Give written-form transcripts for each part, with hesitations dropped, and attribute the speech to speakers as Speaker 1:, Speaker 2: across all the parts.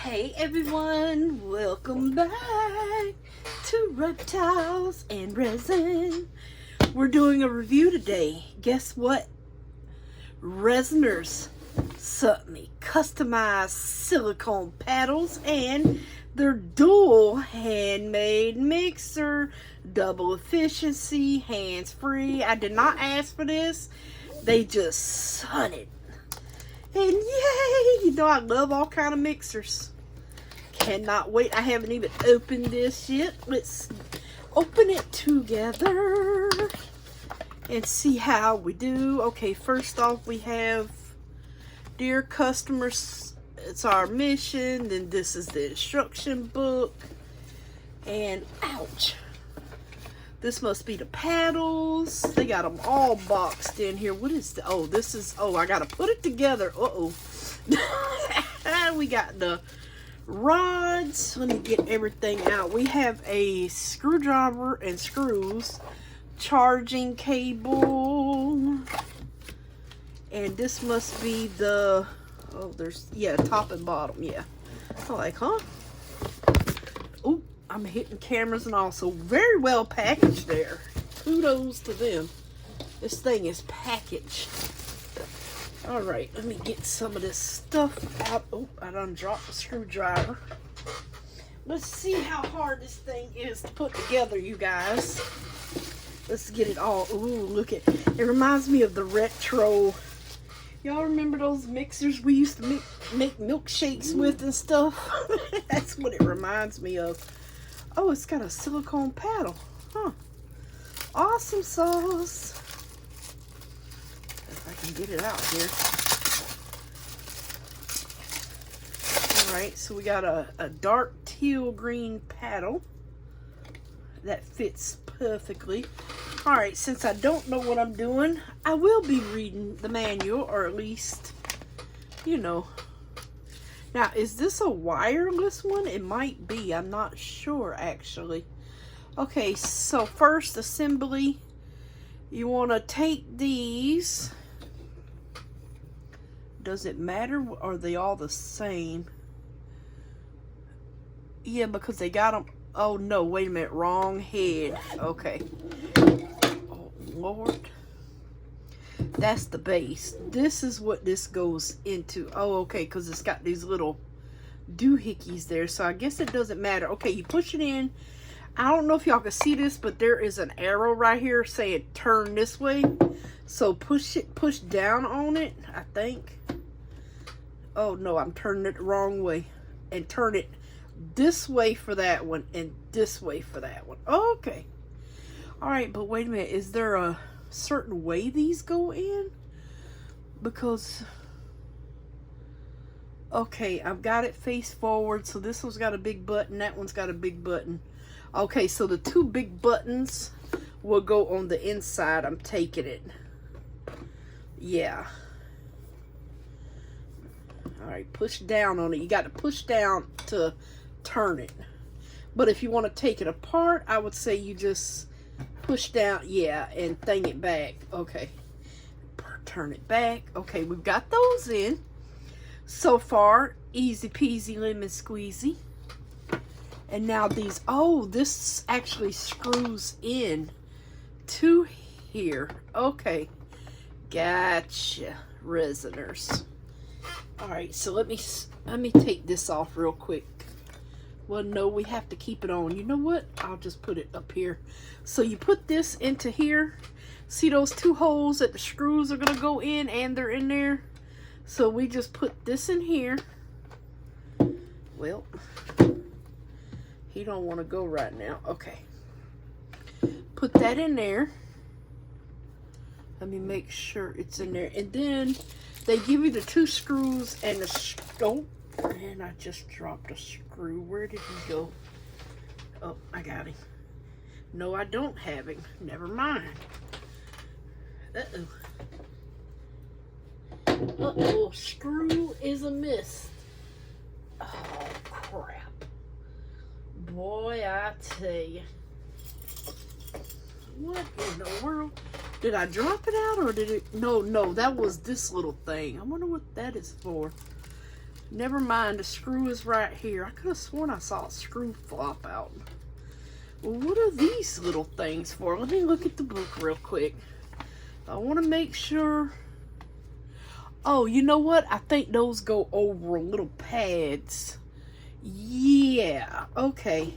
Speaker 1: Hey everyone, welcome back to Reptiles and Resin. We're doing a review today. Guess what? Resiners sent me customized silicone paddles and their dual handmade mixer, double efficiency, hands-free. I did not ask for this. They just sent it. And yay! You know I love all kind of mixers. Cannot wait. I haven't even opened this yet. Let's open it together and see how we do. Okay, first off we have, dear customers, it's our mission. Then this is the instruction book. And ouch. This must be the paddles. They got them all boxed in here. What is the, oh, this is, oh, I gotta put it together. Uh-oh. We got the rods. Let me get everything out. We have a screwdriver and screws, charging cable, and this must be the, oh, there's, yeah, top and bottom, yeah. I'm like, huh? Oh, I'm hitting cameras and all, so very well packaged there. Kudos to them. This thing is packaged. All right, let me get some of this stuff out. Oh, I done dropped the screwdriver. Let's see how hard this thing is to put together, you guys. Let's get it all. Ooh, look at it. It reminds me of the retro. Y'all remember those mixers we used to make milkshakes with and stuff? That's what it reminds me of. Oh, it's got a silicone paddle. Huh. Awesome sauce. If I can get it out here. Alright, so we got a dark teal green paddle. That fits perfectly. Alright, since I don't know what I'm doing, I will be reading the manual, or at least, you know. Now, is this a wireless one? It might be. I'm not sure, actually. Okay, so first assembly. You want to take these. Does it matter? Or are they all the same? Yeah, because they got them. Oh, no. Wait a minute. Wrong head. Okay. Oh, Lord. That's the base. This is what this goes into. Oh, okay, because it's got these little doohickeys there. So I guess it doesn't matter. Okay, you push it in. I don't know if y'all can see this, but there is an arrow right here saying turn this way. So push down on it, I think. Oh, no, I'm turning it the wrong way. And turn it this way for that one and this way for that one. Okay. All right, but wait a minute. Is there a certain way these go in? Because, okay, I've got it face forward, so this one's got a big button, that one's got a big button. Okay, so the two big buttons will go on the inside. I'm taking it. Yeah. All right, push down on it. You got to push down to turn it. But if you want to take it apart, I would say you just push down, yeah, and thing it back. Okay, turn it back. Okay, we've got those in. So far, easy peasy lemon squeezy. And now these, oh, this actually screws in to here. Okay, gotcha, Resiners. All right, so let me take this off real quick. Well, no, we have to keep it on. You know what? I'll just put it up here. So you put this into here. See those two holes that the screws are going to go in, and they're in there? So we just put this in here. Well, he don't want to go right now. Okay. Put that in there. Let me make sure it's in there. And then they give you the two screws and the, oh, and I just dropped a screw. Where did he go? Oh, I got him. No, I don't have him. Never mind. Uh-oh. Uh-oh. Screw is amiss. Oh, crap. Boy, I tell you. What in the world? Did I drop it out or did it? No, that was this little thing. I wonder what that is for. Never mind, the screw is right here. I could have sworn I saw a screw flop out. Well, what are these little things for? Let me look at the book real quick. I want to make sure. Oh, you know what? I think those go over little pads. Yeah, okay.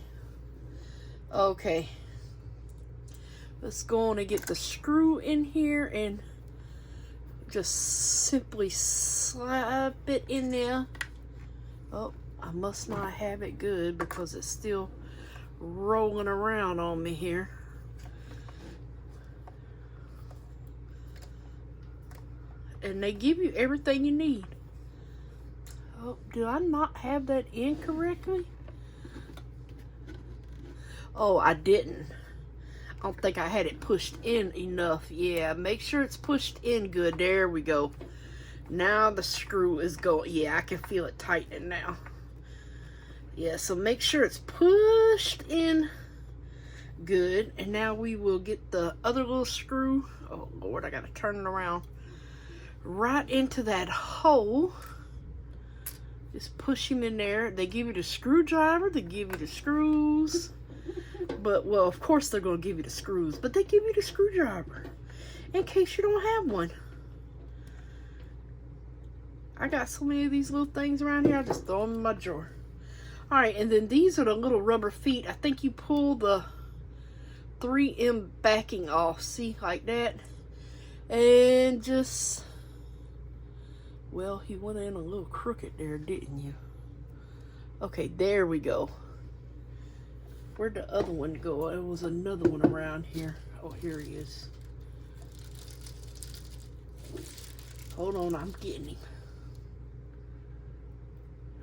Speaker 1: Okay. Let's go on and get the screw in here and just simply slap it in there. Oh, I must not have it good because it's still rolling around on me here. And they give you everything you need. Oh, do I not have that in correctly? Oh, I didn't. I don't think I had it pushed in enough. Yeah, make sure it's pushed in good. There we go. Now the screw is going. Yeah, I can feel it tightening now. Yeah, so make sure it's pushed in good. And now we will get the other little screw. Oh, Lord, I got to turn it around. Right into that hole. Just push him in there. They give you the screwdriver. They give you the screws. But, well, of course they're going to give you the screws. But they give you the screwdriver in case you don't have one. I got so many of these little things around here. I just throw them in my drawer. Alright, and then these are the little rubber feet. I think you pull the 3M backing off. See, like that. And just... Well, you went in a little crooked there, didn't you? Okay, there we go. Where'd the other one go? There was another one around here. Oh, here he is. Hold on, I'm getting him.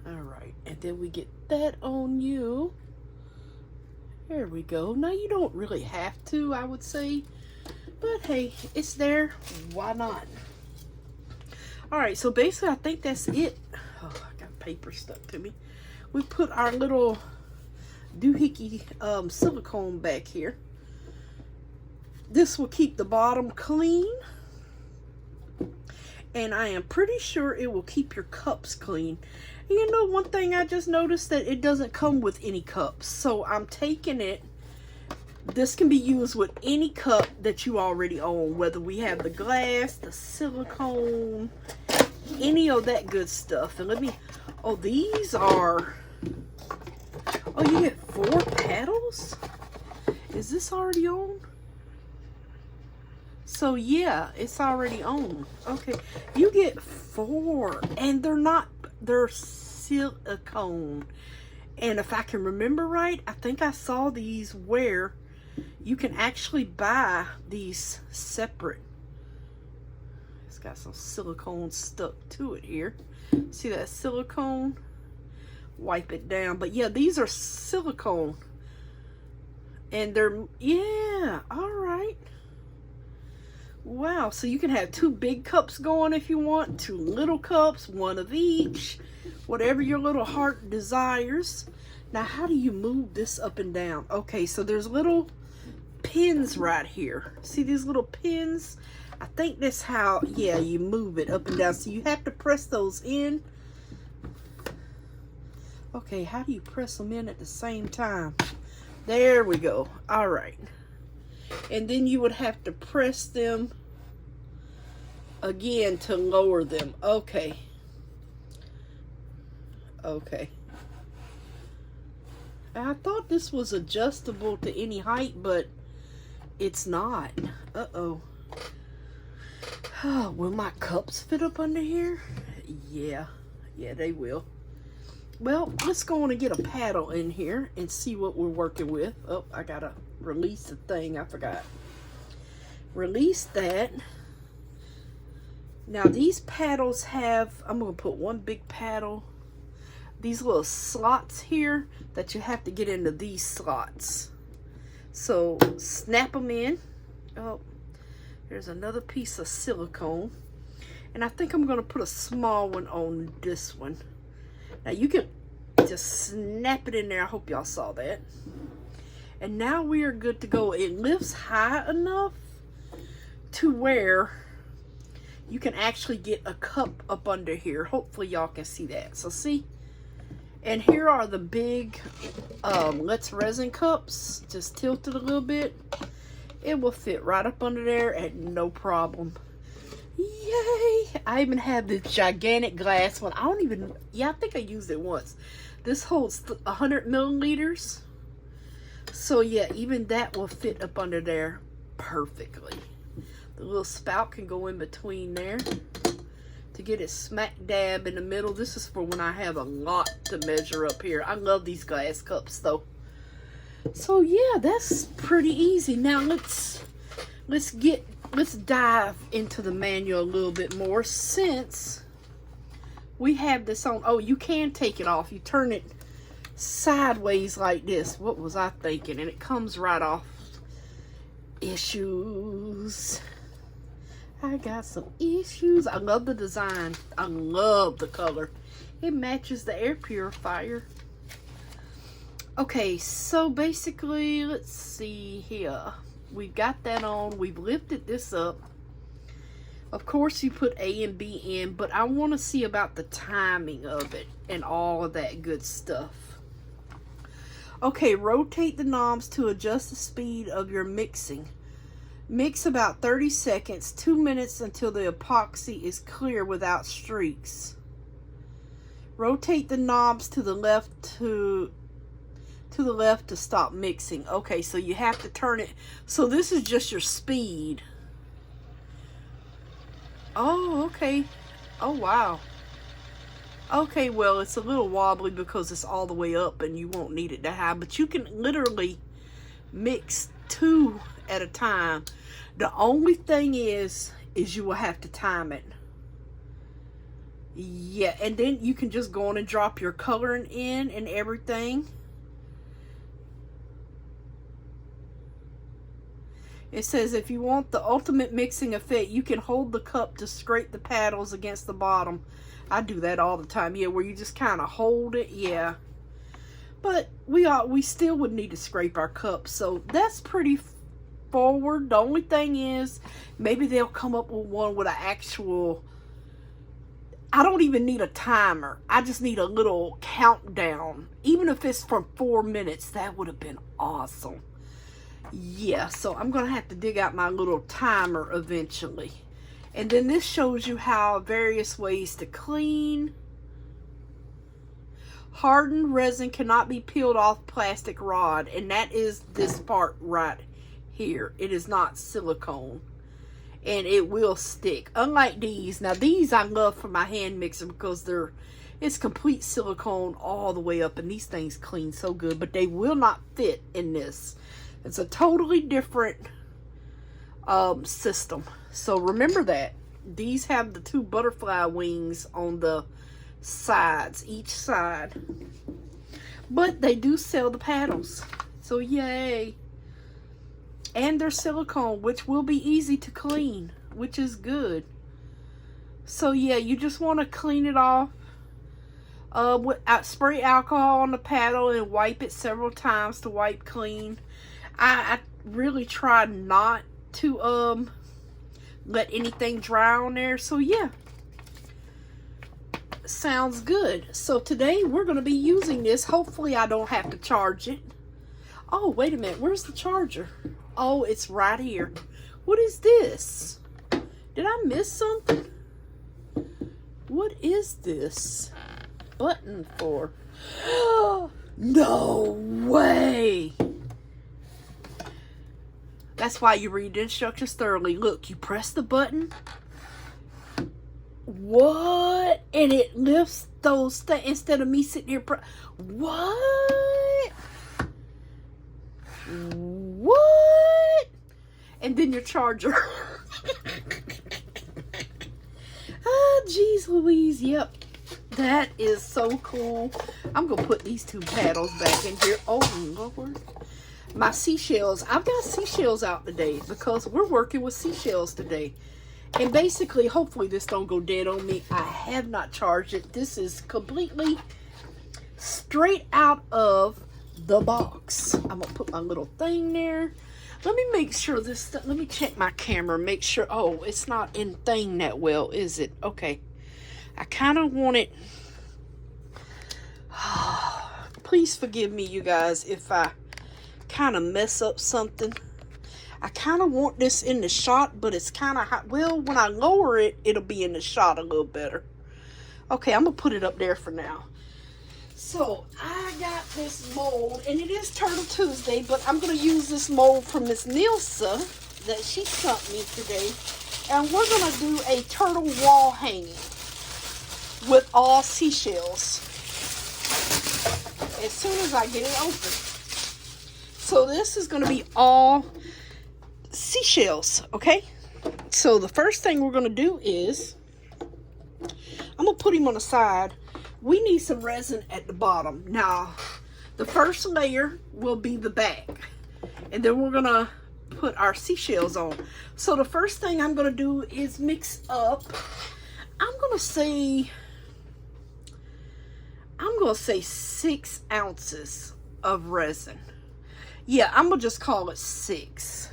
Speaker 1: Alright, and then we get that on you. There we go. Now, you don't really have to, I would say. But, hey, it's there. Why not? Alright, so basically, I think that's it. Oh, I got paper stuck to me. We put our little doohickey silicone back here. This will keep the bottom clean. And I am pretty sure it will keep your cups clean. And you know, one thing I just noticed that it doesn't come with any cups. So I'm taking it. This can be used with any cup that you already own. Whether we have the glass, the silicone, any of that good stuff. And let me, oh, these are, oh, you get 4 paddles? Is this already on? So yeah, it's already on. Okay, you get 4, and they're not, they're silicone. And if I can remember right, I think I saw these where you can actually buy these separate. It's got some silicone stuck to it here. See that silicone? Wipe it down. But yeah, these are silicone. And they're, yeah, all right. Wow, so you can have 2 big cups going if you want, 2 little cups, 1 of each, whatever your little heart desires. Now, how do you move this up and down? Okay, so there's little pins right here. See these little pins? I think that's how, yeah, you move it up and down. So you have to press those in. Okay, how do you press them in at the same time? There we go. All right. And then you would have to press them again to lower them. Okay. Okay. I thought this was adjustable to any height, but it's not. Uh-oh. Oh, will my cups fit up under here? Yeah. Yeah, they will. Well, let's go on and get a paddle in here and see what we're working with. Oh, I gotta release the thing. I forgot. Release that. Now, these paddles have, I'm gonna put 1 big paddle. These little slots here that you have to get into these slots. So, snap them in. Oh, there's another piece of silicone. And I think I'm gonna put a small one on this one. Now you can just snap it in there. I hope y'all saw that. And now we are good to go. It lifts high enough to where you can actually get a cup up under here. Hopefully y'all can see that. So see? And here are the big Let's Resin cups. Just tilt it a little bit. It will fit right up under there at no problem. Yay! I even have this gigantic glass one. I don't even, yeah, I think I used it once. This holds 100 milliliters. So yeah, even that will fit up under there perfectly. The little spout can go in between there to get it smack dab in the middle. This is for when I have a lot to measure up here. I love these glass cups though. So yeah, that's pretty easy. Now let's dive into the manual a little bit more, since we have this on. Oh, you can take it off. You turn it sideways like this. What was I thinking? And it comes right off. Issues. I got some issues. I love the design. I love the color. It matches the air purifier. Okay, so basically, let's see here. We've got that on. We've lifted this up. Of course, you put A and B in, but I want to see about the timing of it and all of that good stuff. Okay, rotate the knobs to adjust the speed of your mixing. Mix about 30 seconds, 2 minutes until the epoxy is clear without streaks. Rotate the knobs to the left to stop mixing. Okay, so you have to turn it. So this is just your speed. Oh, okay. Oh, wow. Okay, well, it's a little wobbly because it's all the way up and you won't need it that high. But you can literally mix 2 at a time. The only thing is you will have to time it. Yeah, and then you can just go on and drop your coloring in and everything. It says if you want the ultimate mixing effect, you can hold the cup to scrape the paddles against the bottom. I do that all the time. Yeah, where you just kind of hold it. Yeah. But we still would need to scrape our cup. So that's pretty forward. The only thing is maybe they'll come up with one with an actual... I don't even need a timer. I just need a little countdown. Even if it's for 4 minutes, that would have been awesome. Yeah, so I'm going to have to dig out my little timer eventually. And then this shows you how various ways to clean. Hardened resin cannot be peeled off plastic rod. And that is this part right here. It is not silicone. And it will stick. Unlike these. Now these I love for my hand mixer because it's complete silicone all the way up. And these things clean so good. But they will not fit in this. It's a totally different system. So remember that. These have the 2 butterfly wings on the sides, each side. But they do sell the paddles. So yay. And they're silicone, which will be easy to clean, which is good. So yeah, you just want to clean it off. Spray alcohol on the paddle and wipe it several times to wipe clean. I really try not to let anything dry on there. So yeah, sounds good. So today we're going to be using this. Hopefully I don't have to charge it. Oh, wait a minute. Where's the charger? Oh, it's right here. What is this? Did I miss something? What is this button for? No way. That's why you read the instructions thoroughly. Look, you press the button. What? And it lifts those things instead of me sitting here. What? What? And then your charger. Ah, geez Louise. Yep. That is so cool. I'm going to put these 2 paddles back in here. Oh, Lord. My seashells. I've got seashells out today because we're working with seashells today. And basically, hopefully this don't go dead on me. I have not charged it. This is completely straight out of the box. I'm going to put my little thing there. Let me make sure this, let me check my camera, make sure, oh, it's not in thing that well, is it? Okay. I kind of want it, please forgive me, you guys, if I kind of mess up something. I kind of want this in the shot, but it's kind of hot. Well, when I lower it, it'll be in the shot a little better. Okay, I'm going to put it up there for now. So, I got this mold, and it is Turtle Tuesday, but I'm going to use this mold from Miss Nilsa that she sent me today. And we're going to do a turtle wall hanging with all seashells as soon as I get it open. So, this is going to be all seashells, okay? So, the first thing we're going to do is, I'm going to put him on the side. We need some resin at the bottom. Now, the first layer will be the back. And then we're going to put our seashells on. So the first thing I'm going to do is mix up, I'm going to say 6 ounces of resin. Yeah, I'm going to just call it 6.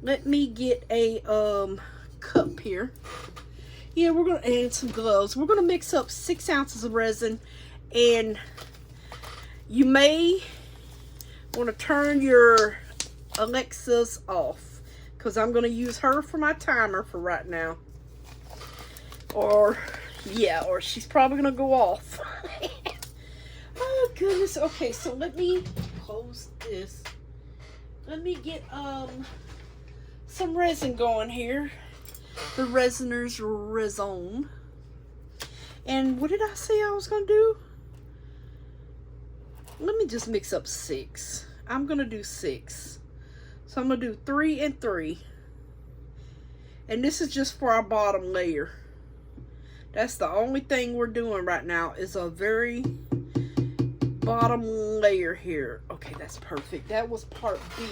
Speaker 1: Let me get a cup here. Yeah, we're going to add some gloves. We're going to mix up 6 ounces of resin. And you may want to turn your Alexa's off, because I'm going to use her for my timer for right now. Or, yeah, or she's probably going to go off. Oh, goodness. Okay, so let me close this. Let me get some resin going here. The Resiners Resin. And what did I say I was going to do? Let me just mix up 6. I'm going to do 6. So I'm going to do 3 and 3. And this is just for our bottom layer. That's the only thing we're doing right now, is a very bottom layer here. Okay, that's perfect. That was part B.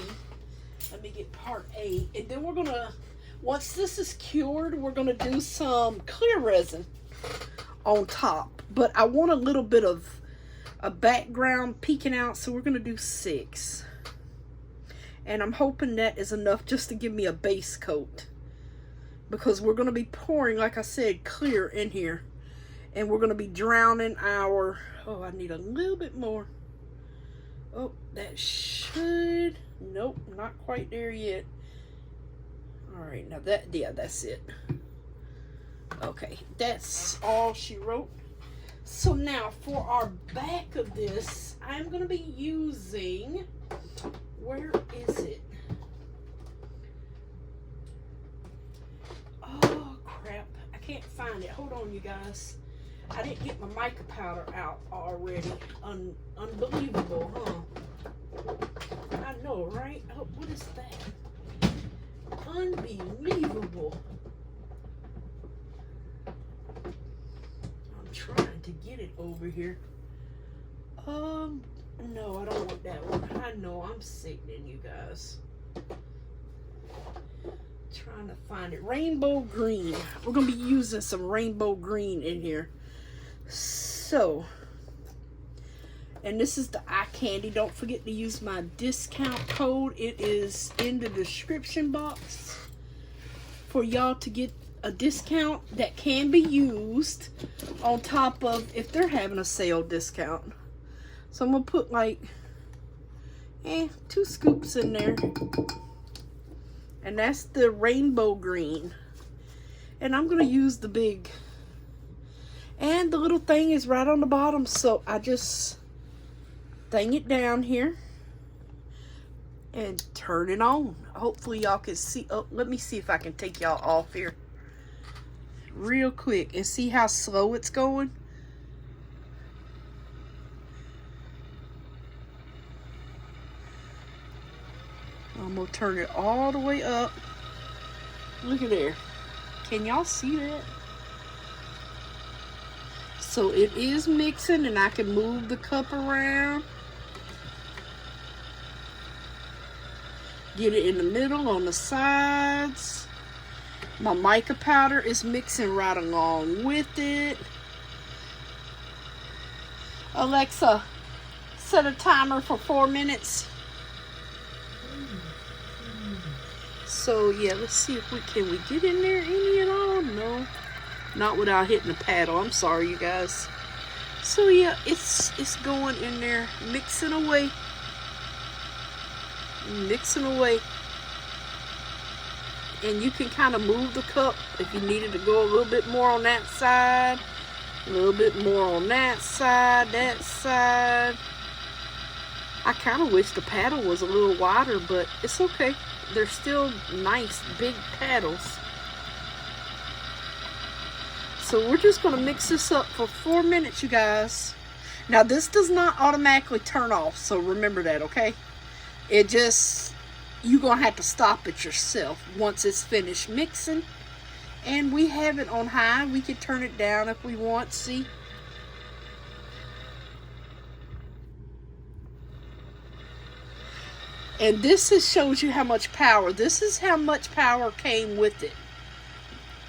Speaker 1: Let me get part A. And then we're going to, once this is cured, we're going to do some clear resin on top. But I want a little bit of a background peeking out, so we're going to do 6. And I'm hoping that is enough just to give me a base coat. Because we're going to be pouring, like I said, clear in here. And we're going to be drowning our... Oh, I need a little bit more. Oh, that should... Nope, not quite there yet. Alright, now that... Yeah, that's it. Okay, that's all she wrote. So now, for our back of this, I'm going to be using... Where is it? Oh, crap. I can't find it. Hold on, you guys. I didn't get my mica powder out already. Unbelievable, huh? I know, right? Oh, what is that? Unbelievable. I'm trying to get it over here. No, I don't want that one. I know, I'm sickening, you guys. Trying to find it. Rainbow green. We're going to be using some rainbow green in here. So, and this is the eye candy. Don't forget to use my discount code. It is in the description box for y'all to get a discount that can be used on top of if they're having a sale discount. So I'm going to put like 2 scoops in there. And that's the rainbow green. And I'm going to use the big. And the little thing is right on the bottom. So I just thing it down here. And turn it on. Hopefully y'all can see. Oh, let me see if I can take y'all off here. Real quick. And see how slow it's going. I'm going to turn it all the way up. Look at there. Can y'all see that? So it is mixing, and I can move the cup around. Get it in the middle, on the sides. My mica powder is mixing right along with it. Alexa, set a timer for 4 minutes. So yeah, let's see if we get in there any at all. No, not without hitting the paddle. I'm sorry, you guys. So yeah, it's going in there, mixing away, and you can kind of move the cup if you needed to go a little bit more on that side, a little bit more on that side, I kind of wish the paddle was a little wider, but it's okay. They're still nice big paddles. So we're just going to mix this up for 4 minutes, you guys. Now this does not automatically turn off, so remember that, okay? It just, you're going to have to stop it yourself once it's finished mixing. And we have it on high. We can turn it down if we want, see? And this shows you how much power. This is how much power came with it.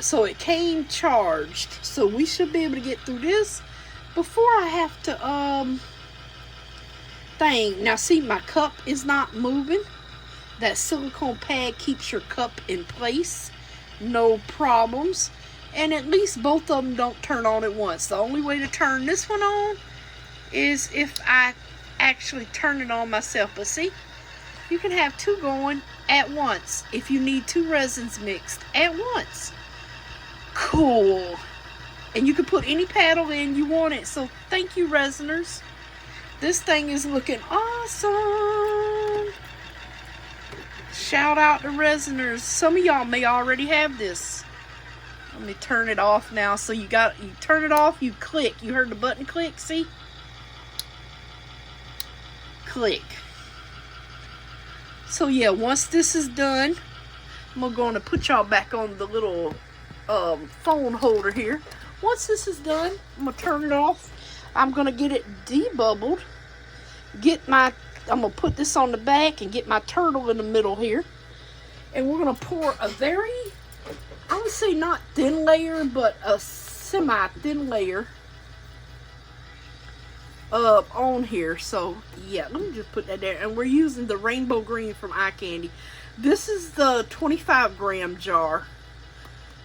Speaker 1: So it came charged. So we should be able to get through this before I have to thing. Now see, my cup is not moving. That silicone pad keeps your cup in place. No problems. And at least both of them don't turn on at once. The only way to turn this one on is if I actually turn it on myself. But see, you can have two going at once if you need two resins mixed at once. Cool. And you can put any paddle in you want it. So thank you, Resiners. This thing is looking awesome. Shout out to Resiners. Some of y'all may already have this. Let me turn it off now. So you turn it off, you click. You heard the button click, see? Click. So yeah, once this is done, I'm going to put y'all back on the little phone holder here. Once this is done, I'm going to turn it off. I'm going to get it debubbled. I'm going to put this on the back and get my turtle in the middle here. And we're going to pour a very, I would say not thin layer, but a semi-thin layer on here. So yeah, let me just put that there. And we're using the rainbow green from Eye Candy. This is the 25-gram jar,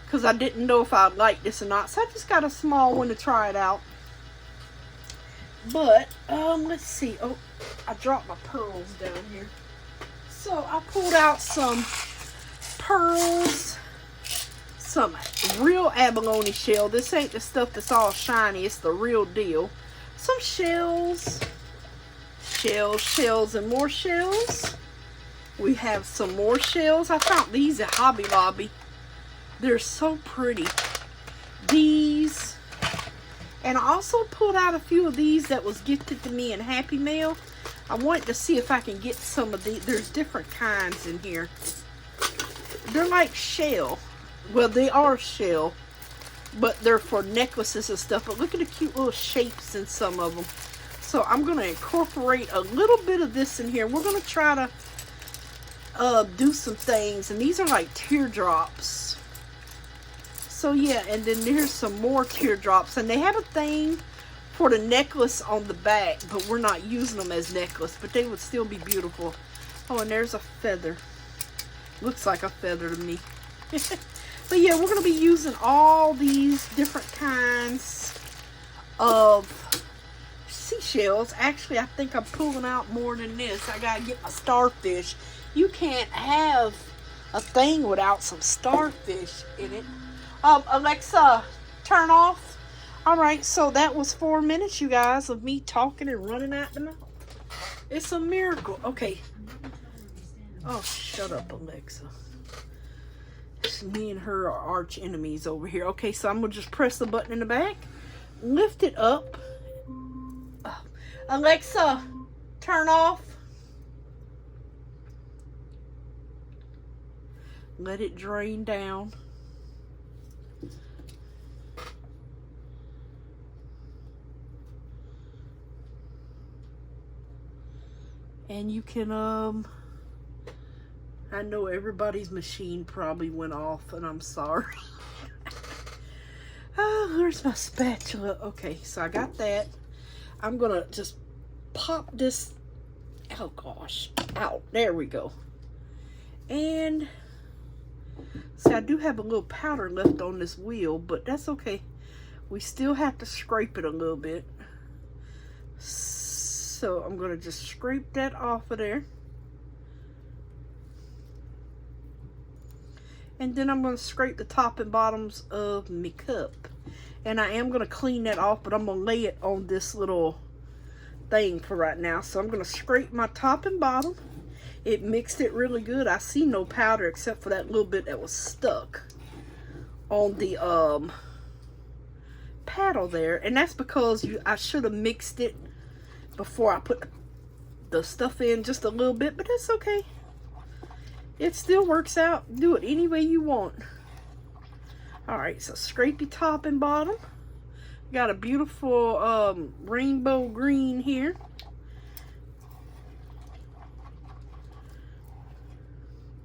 Speaker 1: because I didn't know if I'd like this or not. So I just got a small one to try it out. But, let's see. Oh, I dropped my pearls down here. So I pulled out some pearls. Some real abalone shell. This ain't the stuff that's all shiny. It's the real deal. Some shells. Shells, and more shells. We have some more shells. I found these at Hobby Lobby. They're so pretty. These. And I also pulled out a few of these that was gifted to me in Happy Mail. I wanted to see if I can get some of these. There's different kinds in here. They're like shell. Well, they are shell, but they're for necklaces and stuff. But look at the cute little shapes in some of them. So I'm going to incorporate a little bit of this in here. We're going to try to do some things. And these are like teardrops. So yeah, and then there's some more teardrops. And they have a thing for the necklace on the back, but we're not using them as necklace. But they would still be beautiful. Oh, and there's a feather. Looks like a feather to me. But yeah, we're going to be using all these different kinds of seashells. Actually, I think I'm pulling out more than this. I got to get my starfish. You can't have a thing without some starfish in it. Alexa, turn off. Alright, so that was 4 minutes, you guys, of me talking and running out the mouth. It's a miracle. Okay. Oh, shut up, Alexa. Me and her are arch enemies over here. Okay, so I'm going to just press the button in the back. Lift it up. Alexa, turn off. Let it drain down. And you can, I know everybody's machine probably went off, and I'm sorry. Oh, there's my spatula. Okay, so I got that. I'm going to just pop this, oh gosh, out. There we go. And See, I do have a little powder left on this wheel, but that's okay. We still have to scrape it a little bit. So I'm going to just scrape that off of there. And then I'm going to scrape the top and bottoms of my cup. And I am going to clean that off, but I'm going to lay it on this little thing for right now. So I'm going to scrape my top and bottom. It mixed it really good. I see no powder except for that little bit that was stuck on the paddle there. And that's because I should have mixed it before I put the stuff in just a little bit, but that's okay. It still works out. Do it any way you want. Alright, so scrape your top and bottom. Got a beautiful rainbow green here.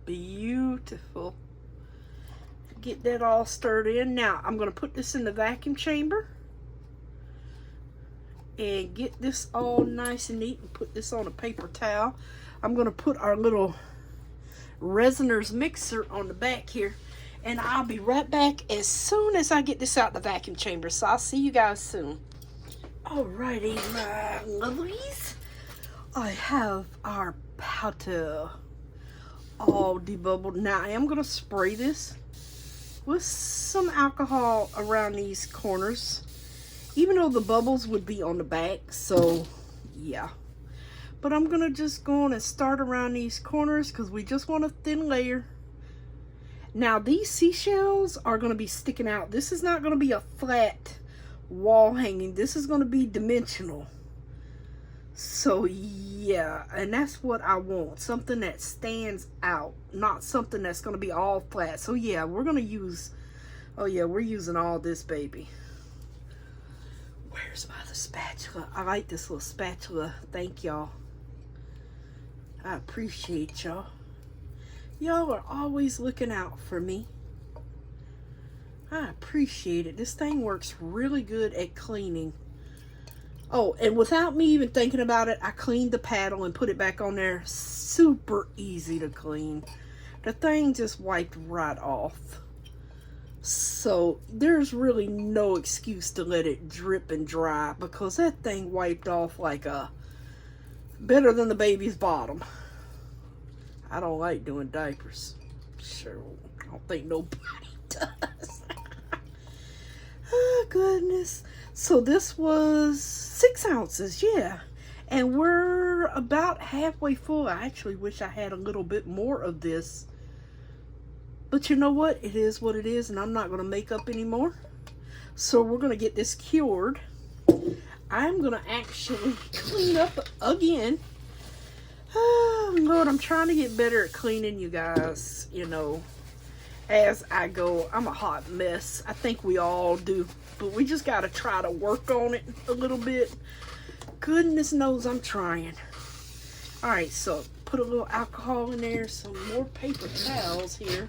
Speaker 1: Beautiful. Get that all stirred in. Now, I'm going to put this in the vacuum chamber. And get this all nice and neat and put this on a paper towel. I'm going to put our little Resiners mixer on the back here. And I'll be right back as soon as I get this out the vacuum chamber. So I'll see you guys soon. Alrighty, my lovelies. I have our powder all debubbled. Now I am going to spray this with some alcohol around these corners. Even though the bubbles would be on the back. So, yeah. But I'm going to just go on and start around these corners because we just want a thin layer. Now, these seashells are going to be sticking out. This is not going to be a flat wall hanging. This is going to be dimensional. So, yeah. And that's what I want. Something that stands out. Not something that's going to be all flat. So, yeah, we're going to use... Oh, yeah, we're using all this, baby. Where's my other spatula? I like this little spatula. Thank y'all. I appreciate y'all. Y'all are always looking out for me. I appreciate it. This thing works really good at cleaning. Oh, and without me even thinking about it, I cleaned the paddle and put it back on there. Super easy to clean. The thing just wiped right off. So there's really no excuse to let it drip and dry because that thing wiped off like a better than the baby's bottom. I don't like doing diapers. Sure, I don't think nobody does. Oh goodness. So this was 6 ounces, yeah. And we're about halfway full. I actually wish I had a little bit more of this. But you know what? It is what it is, and I'm not going to make up anymore. So we're going to get this cured. I'm going to actually clean up again. Oh, Lord, I'm trying to get better at cleaning, you guys, you know, as I go. I'm a hot mess. I think we all do. But we just got to try to work on it a little bit. Goodness knows I'm trying. All right, so put a little alcohol in there. Some more paper towels here.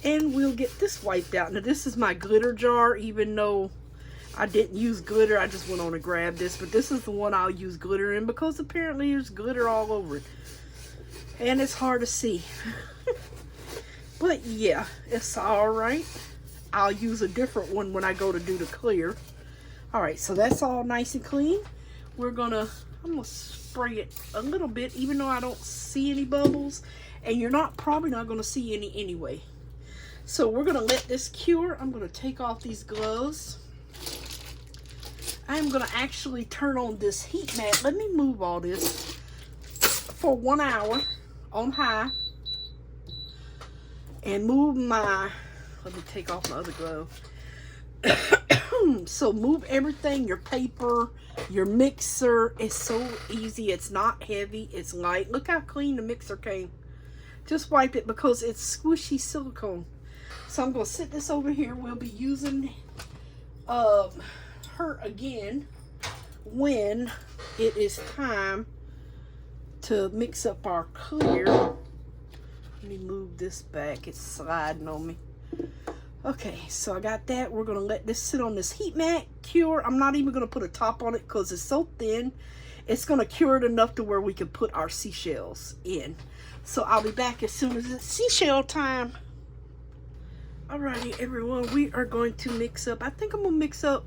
Speaker 1: And we'll get this wiped out. Now, this is my glitter jar, even though I didn't use glitter. I just went on and grabbed this. But this is the one I'll use glitter in because apparently there's glitter all over it. And it's hard to see. But, yeah, it's all right. I'll use a different one when I go to do the clear. All right, so that's all nice and clean. I'm going to spray it a little bit, even though I don't see any bubbles. And you're probably not going to see any anyway. So we're going to let this cure. I'm going to take off these gloves. I'm going to actually turn on this heat mat. Let me move all this for 1 hour on high. And move let me take off my other glove. So move everything, your paper, your mixer. It's so easy. It's not heavy. It's light. Look how clean the mixer came. Just wipe it because it's squishy silicone. So I'm going to sit this over here. We'll be using her again when it is time to mix up our clear. Let me move this back. It's sliding on me. Okay, so I got that. We're going to let this sit on this heat mat, cure. I'm not even going to put a top on it because it's so thin. It's going to cure it enough to where we can put our seashells in. So I'll be back as soon as it's seashell time. Alrighty, everyone, we are going to mix up. I think I'm gonna mix up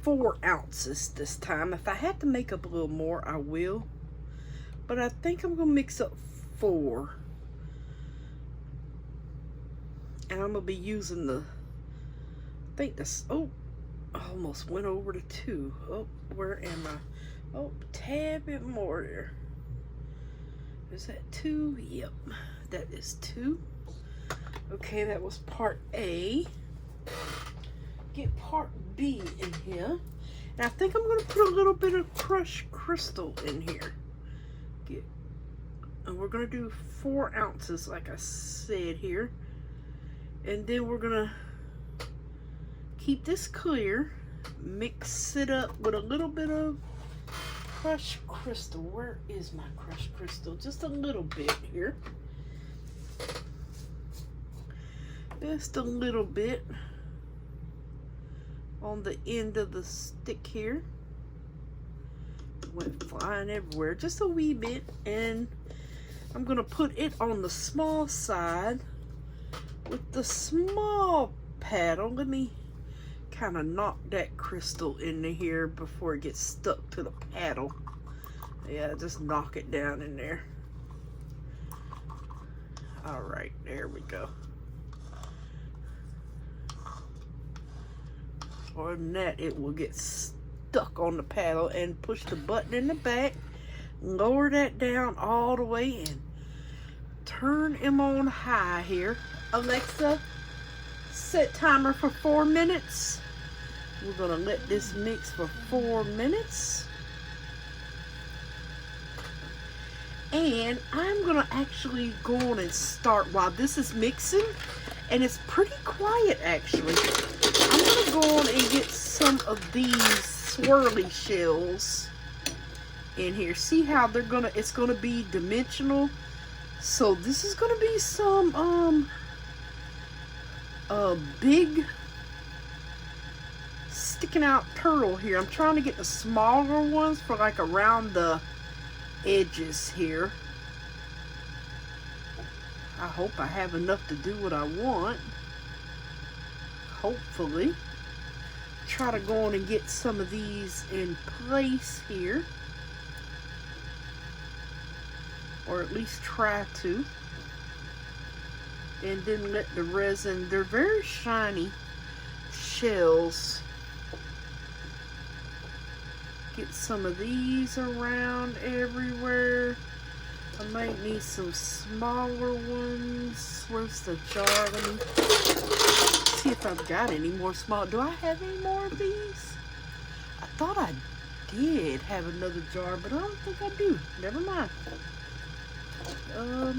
Speaker 1: 4 ounces this time. If I had to make up a little more, I will. But I think I'm gonna mix up 4. And I'm gonna be using the, I think this, oh, I almost went over to 2. Oh, where am I? Oh, tad bit more there. Is that 2? Yep, that is 2. Okay, that was part A. Get part B in here. And I think I'm going to put a little bit of crushed crystal in here. And we're going to do 4 ounces, like I said here. And then we're going to keep this clear. Mix it up with a little bit of crushed crystal. Where is my crushed crystal? Just a little bit here. Just a little bit on the end of the stick here. Went flying everywhere, just a wee bit, and I'm gonna put it on the small side with the small paddle. Let me kind of knock that crystal into here before it gets stuck to the paddle. Yeah, just knock it down in there. All right, there we go. Or than that, it will get stuck on the paddle, and push the button in the back, lower that down all the way, and turn him on high here. Alexa, set timer for 4 minutes. We're gonna let this mix for 4 minutes. And I'm gonna actually go on and start while this is mixing, and it's pretty quiet actually. I'm gonna go on and get some of these swirly shells in here. See how they're gonna, it's gonna be dimensional. So this is gonna be some big sticking out turtle here. I'm trying to get the smaller ones for like around the edges here. I hope I have enough to do what I want. Hopefully. Try to go on and get some of these in place here. Or at least try to. And then let the resin, they're very shiny shells. Get some of these around everywhere. I might need some smaller ones. Where's the jar? Let me see if I've got any more small. Do I have any more of these? I thought I did have another jar, but I don't think I do. Never mind. Well,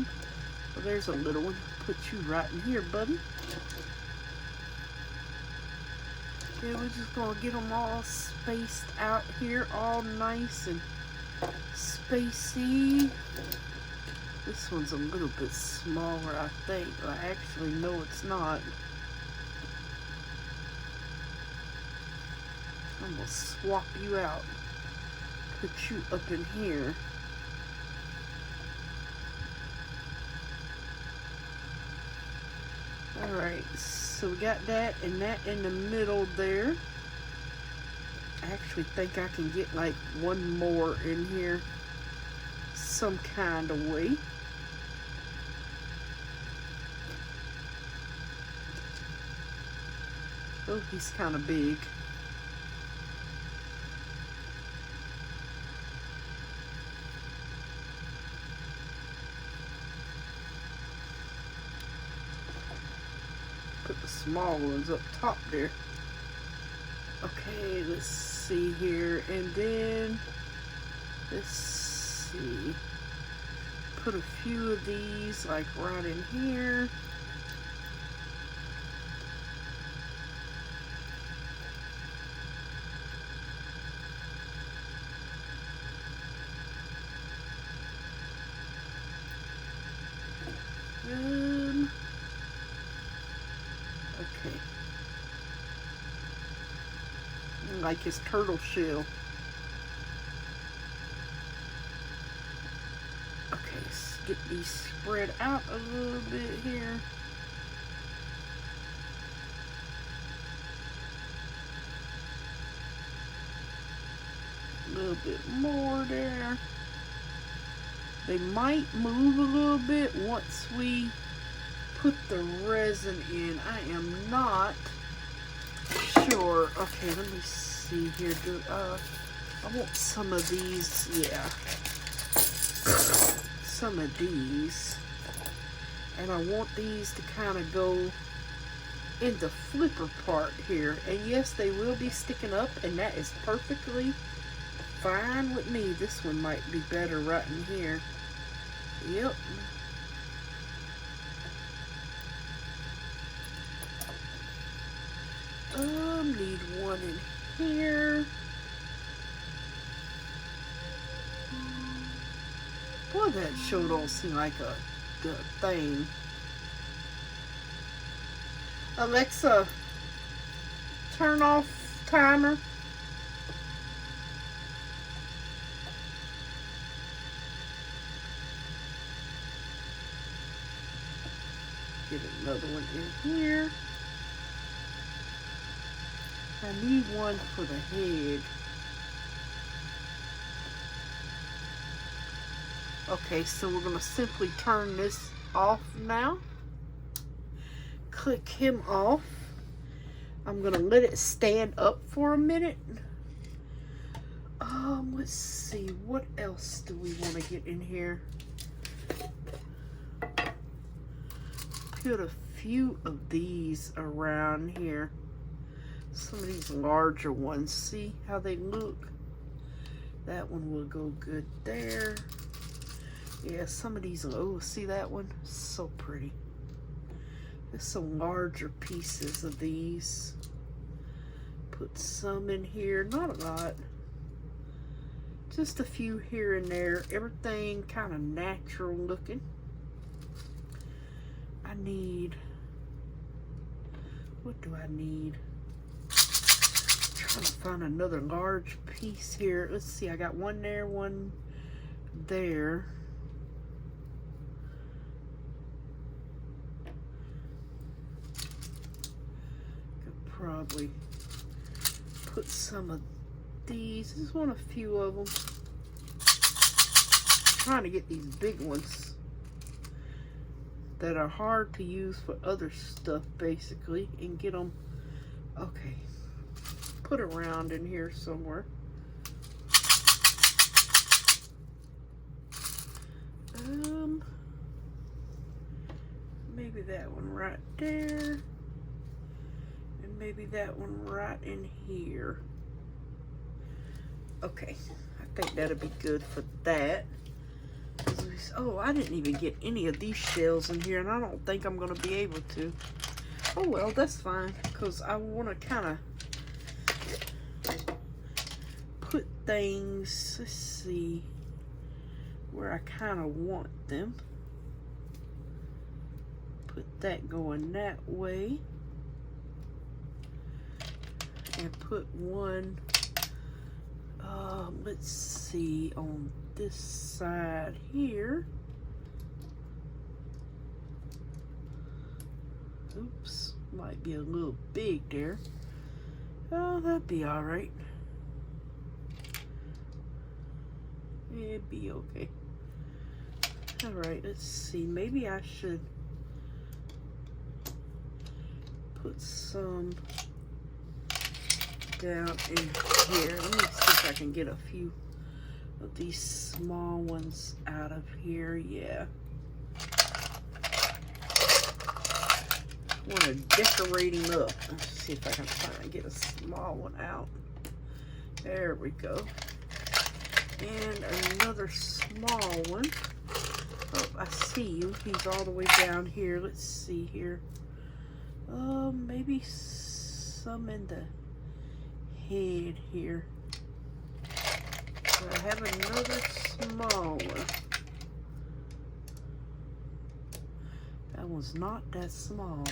Speaker 1: there's a little one. Put you right in here, buddy. Okay, we're just gonna get them all spaced out here, all nice and spacey. This one's a little bit smaller, I think. I actually know it's not. I'm gonna swap you out. Put you up in here. Alright, so we got that and that in the middle there. I actually think I can get like one more in here some kind of way. Oh, he's kind of big. Put the small ones up top there. Okay, let's see here. And then, let's see. Put a few of these like right in here. Okay. Like his turtle shell. Okay, get these spread out a little bit here. A little bit more there. They might move a little bit once we put the resin in. I am not sure. Okay, let me see here. I want some of these, yeah. Some of these. And I want these to kind of go in the flipper part here. And yes, they will be sticking up, and that is perfectly fine with me. This one might be better right in here. Yep. Need one in here. Boy, that sure don't seem like a good thing. Alexa, turn off timer. Get another one in here. I need one for the head. Okay, so we're going to simply turn this off now. Click him off. I'm going to let it stand up for a minute. Let's see, what else do we want to get in here? Put a few of these around here. Some of these larger ones. See how they look? That one will go good there. Yeah, some of these, oh, see that one? So pretty. There's some larger pieces of these. Put some in here, not a lot. Just a few here and there. Everything kind of natural looking. I need, what do I need? Trying to find another large piece here. Let's see, I got one there, one there. Could probably put some of these. Just want a few of them. Trying to get these big ones that are hard to use for other stuff, basically, and get them. Okay. Put around in here somewhere. Maybe that one right there, and maybe that one right in here. Okay, I think that'll be good for that. Oh, I didn't even get any of these shells in here, and I don't think I'm gonna be able to. Oh well, that's fine, because I want to kind of put things, let's see, where I kind of want them. Put that going that way. And put one, let's see, on this side here. Oops, might be a little big there. Oh, that'd be all right. It'd be okay. All right, let's see. Maybe I should put some down in here. Let me see if I can get a few of these small ones out of here. Yeah. Want to decorate him up. Let's see if I can try and get a small one out. There we go. And another small one. Oh, I see you. He's all the way down here. Let's see here. Maybe some in the head here. So I have another small one. That one's not that small.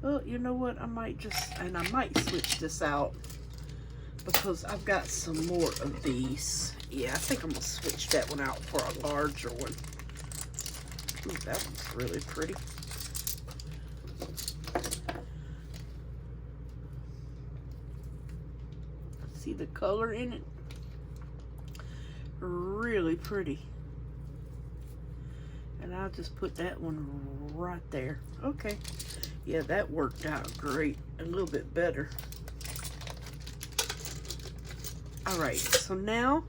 Speaker 1: Well, you know what? I might just, and I might switch this out. because I've got some more of these. Yeah, I think I'm gonna switch that one out for a larger one. Ooh, that one's really pretty. See the color in it? Really pretty. And I'll just put that one right there. Okay. Yeah, that worked out great. A little bit better. Alright, so now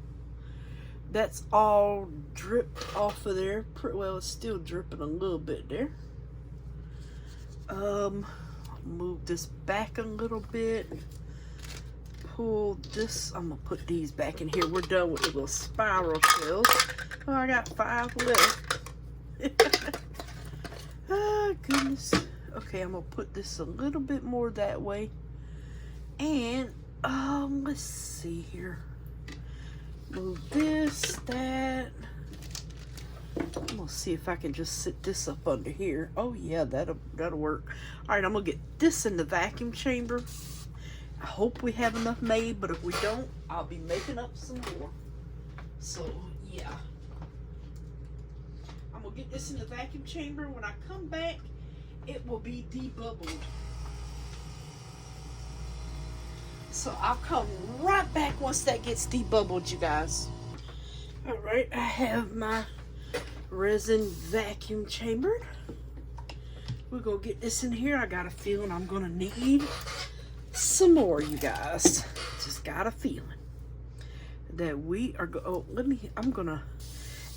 Speaker 1: that's all dripped off of there. Well, it's still dripping a little bit there. Move this back a little bit. Pull this. I'm gonna put these back in here. We're done with the little spiral shells. Oh, I got 5 left. Oh, goodness. Okay, I'm gonna put this a little bit more that way. And let's see here. Move this, that. I'm gonna see if I can just sit this up under here. Oh yeah, that'll work. All right, I'm gonna get this in the vacuum chamber. I hope we have enough made, but if we don't, I'll be making up some more. So yeah, I'm gonna get this in the vacuum chamber. When I come back, it will be debubbled. So I'll come right back once that gets debubbled, you guys. All right, I have my resin vacuum chambered. We're gonna get this in here. I got a feeling I'm gonna need some more, you guys. Just got a feeling that we are I'm gonna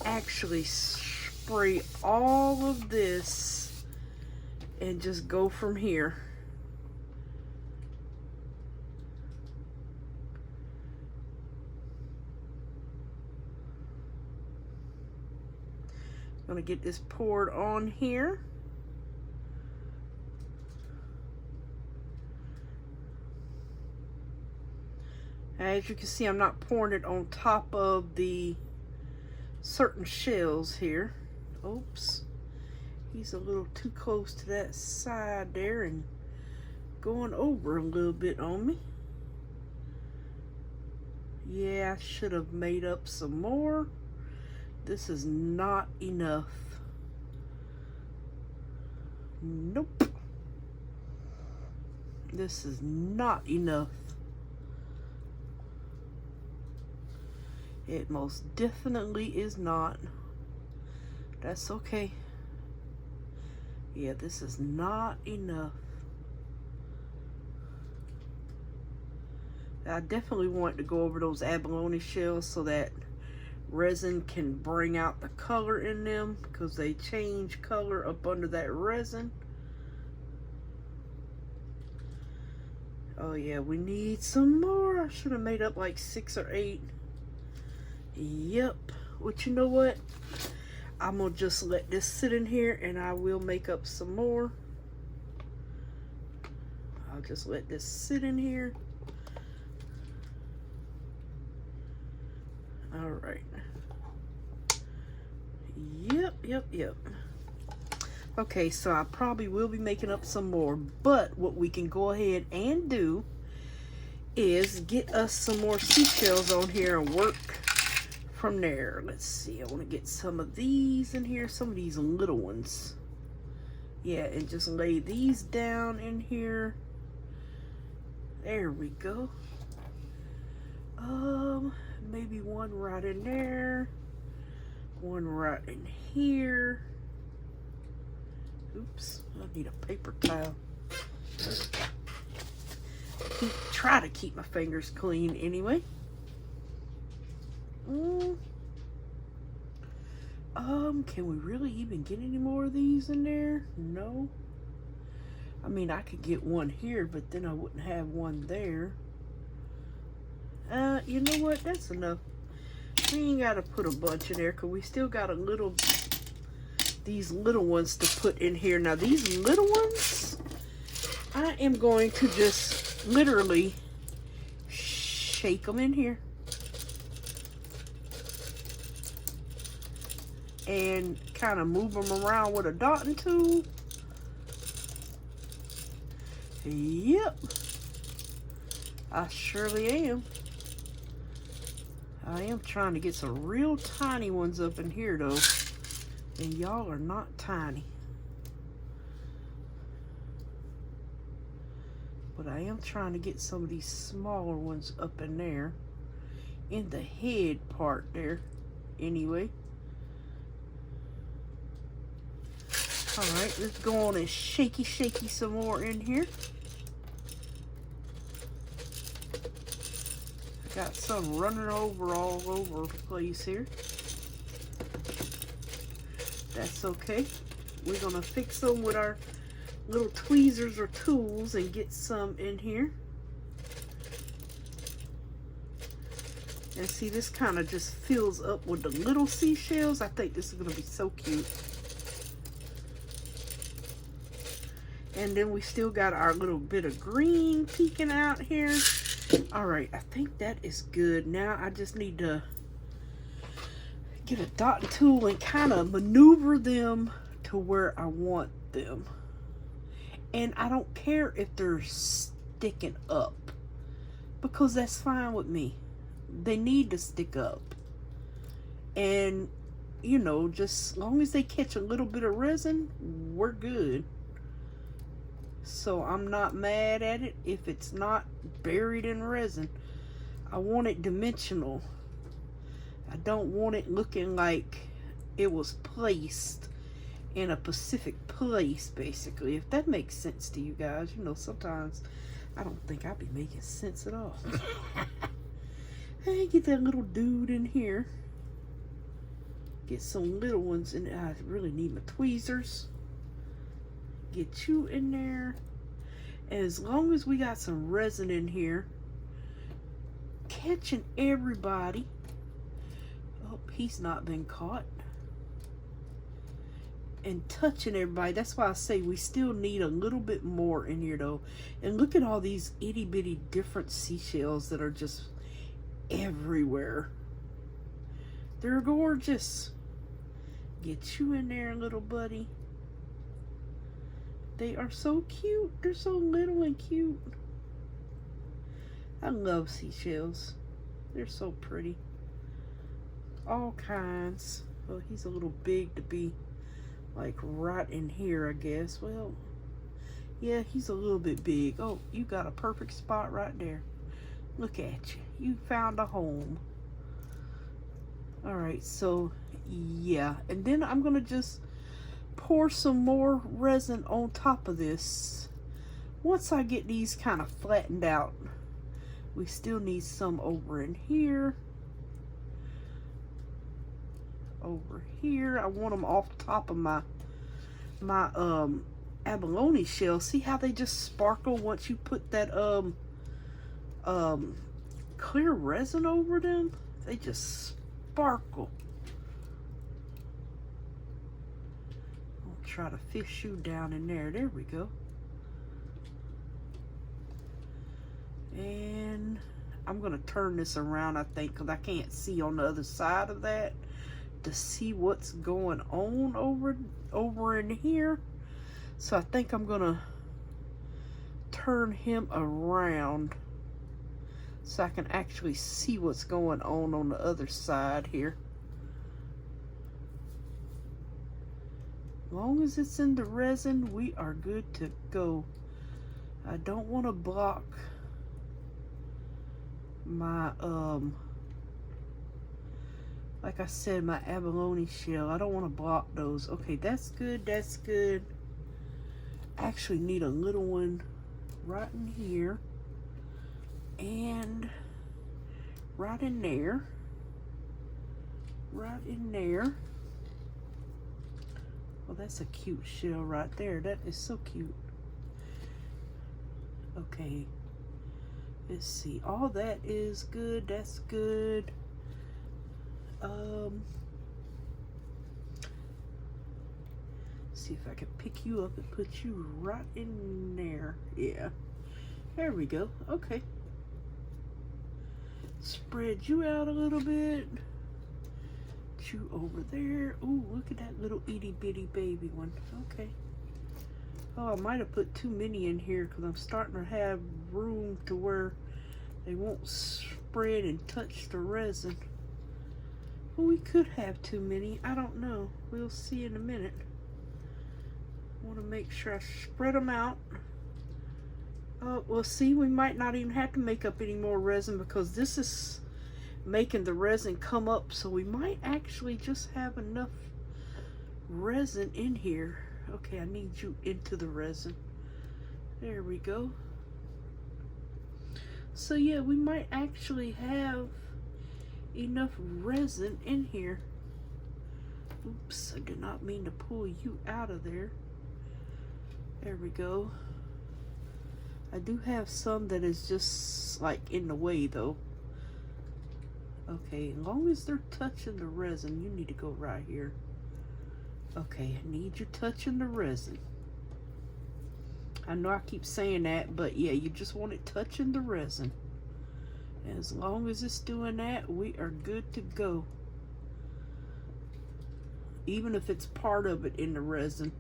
Speaker 1: actually spray all of this and just go from here. Gonna get this poured on here. As you can see, I'm not pouring it on top of the certain shells here. Oops, he's a little too close to that side there and going over a little bit on me. Yeah, I should have made up some more. This is not enough. Nope. This is not enough. It most definitely is not. That's okay. Yeah, this is not enough. I definitely want to go over those abalone shells so that resin can bring out the color in them, because they change color up under that resin. Oh yeah, we need some more. I should have made up like 6 or 8. Yep. But you know what? I'm gonna just let this sit in here and I will make up some more. I'll just let this sit in here. All right. Yep. Okay, so I probably will be making up some more, but what we can go ahead and do is get us some more seashells on here and work from there. Let's see, I want to get some of these in here, some of these little ones. Yeah, and just lay these down in here. There we go. Maybe one right in there, one right in here. Oops, I need a paper towel. Try to keep my fingers clean anyway. Can we really even get any more of these in there? No. I mean, I could get one here, but then I wouldn't have one there. You know what? That's enough. We ain't got to put a bunch in there, because we still got these little ones to put in here. Now, these little ones, I am going to just literally shake them in here. And kind of move them around with a dotting tool. Yep. I surely am. I am trying to get some real tiny ones up in here though. And y'all are not tiny. But I am trying to get some of these smaller ones up in there. In the head part there. Anyway. Alright, let's go on and shaky some more in here. I got some running over all over the place here. That's okay. We're gonna fix them with our little tweezers or tools and get some in here. And see, this kind of just fills up with the little seashells. I think this is gonna be so cute. And then we still got our little bit of green peeking out here. All right, I think that is good. Now I just need to get a dotting tool and kind of maneuver them to where I want them. And I don't care if they're sticking up, because that's fine with me. They need to stick up. And, you know, just as long as they catch a little bit of resin, we're good. So I'm not mad at it if it's not buried in resin. I want it dimensional. I don't want it looking like it was placed in a specific place, basically. If that makes sense to you guys. You know, sometimes I don't think I'll be making sense at all. Hey, get that little dude in here. Get some little ones in there. I really need my tweezers. Get you in there. And as long as we got some resin in here, catching everybody. Oh, he's not been caught. And touching everybody. That's why I say we still need a little bit more in here though. And look at all these itty bitty different seashells that are just everywhere. They're gorgeous. Get you in there, little buddy. They are so cute. They're so little and cute. I love seashells. They're so pretty. All kinds. Well, he's a little big to be like right in here, I guess. Well, yeah, he's a little bit big. Oh, you got a perfect spot right there. Look at you. You found a home. All right, so yeah. And then I'm going to just pour some more resin on top of this. Once I get these kind of flattened out, we still need some over in here. Over here. I want them off top of my abalone shell. See how they just sparkle once you put that clear resin over them? They just sparkle. I'll try to fish you down in there. There we go. And I'm gonna turn this around, I think, because I can't see on the other side of that to see what's going on over in here. So I think I'm gonna turn him around so I can actually see what's going on the other side here. As long as it's in the resin, we are good to go. I don't want to block my like I said, my abalone shell. I don't want to block those. Okay, that's good. That's good. I actually need a little one right in here and right in there. Right in there. Well, that's a cute shell right there. That is so cute. Okay. Let's see. All that is good. That's good. See if I can pick you up and put you right in there. Yeah. There we go. Okay. Spread you out a little bit. You over there. Ooh, look at that little itty bitty baby one. Okay. Oh, I might have put too many in here because I'm starting to have room to where they won't spread and touch the resin. Well, we could have too many. I don't know. We'll see in a minute. I want to make sure I spread them out. Oh, well, see, we might not even have to make up any more resin because this is making the resin come up. So we might actually just have enough resin in here. Okay, I need you into the resin. There we go. So yeah, we might actually have enough resin in here. Oops, I did not mean to pull you out of there. There we go. I do have some that is just like in the way though. Okay, as long as they're touching the resin, you need to go right here. Okay, I need you touching the resin. I know I keep saying that, but yeah, you just want it touching the resin. And as long as it's doing that, we are good to go. Even if it's part of it in the resin.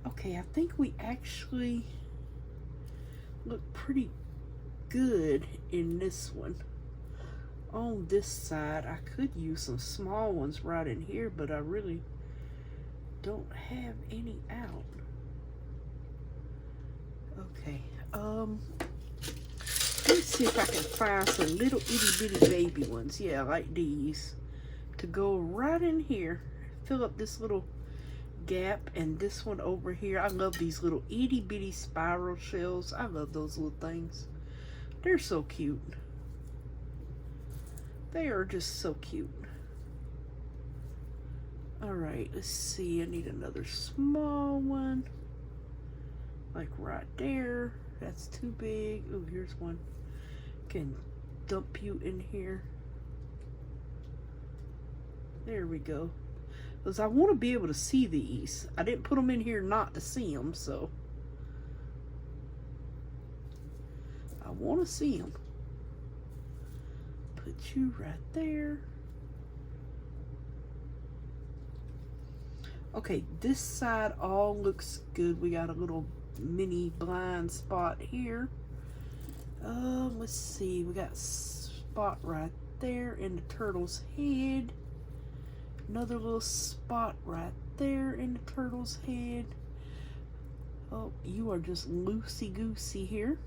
Speaker 1: Okay, I think we actually look pretty good in this one. On this side, I could use some small ones right in here, but I really don't have any out. Okay, let's see if I can find some little itty bitty baby ones. Yeah, like these. To go right in here. Fill up this little gap and this one over here. I love these little itty bitty spiral shells. I love those little things. They're so cute. They are just so cute. Alright, let's see. I need another small one. Like right there. That's too big. Oh, here's one. Can dump you in here. There we go. Because I want to be able to see these. I didn't put them in here not to see them, so I want to see them. Put you right there. Okay, this side all looks good. We got a little mini blind spot here. Let's see. We got a spot right there in the turtle's head. Another little spot right there in the turtle's head. Oh, you are just loosey-goosey here.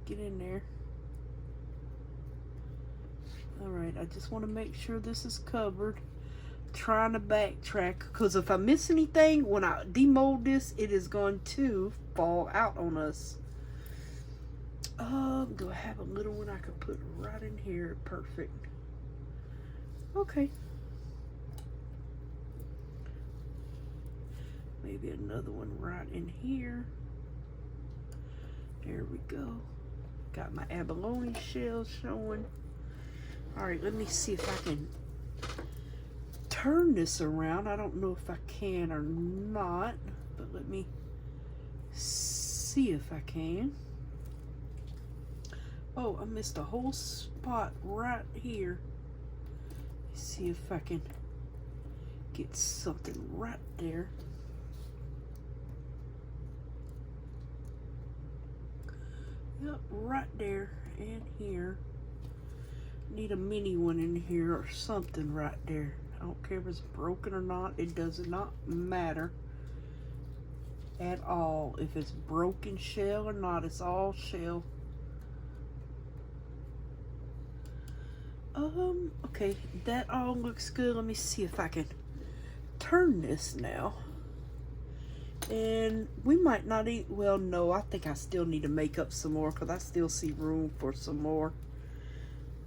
Speaker 1: Get in there. Alright, I just want to make sure this is covered. Trying to backtrack, because if I miss anything, when I demold this, it is going to fall out on us. Do I have a little one I could put right in here? Perfect. Okay. Maybe another one right in here. There we go. Got my abalone shell showing. Alright, let me see if I can turn this around. I don't know if I can or not, but let me see if I can. Oh, I missed a whole spot right here. Let's see if I can get something right there. Yep, right there and here. Need a mini one in here or something right there. I don't care if it's broken or not. It does not matter at all. If it's broken shell or not, it's all shell. Okay, that all looks good. Let me see if I can turn this now. And we might not eat, well, no, I think I still need to make up some more because I still see room for some more.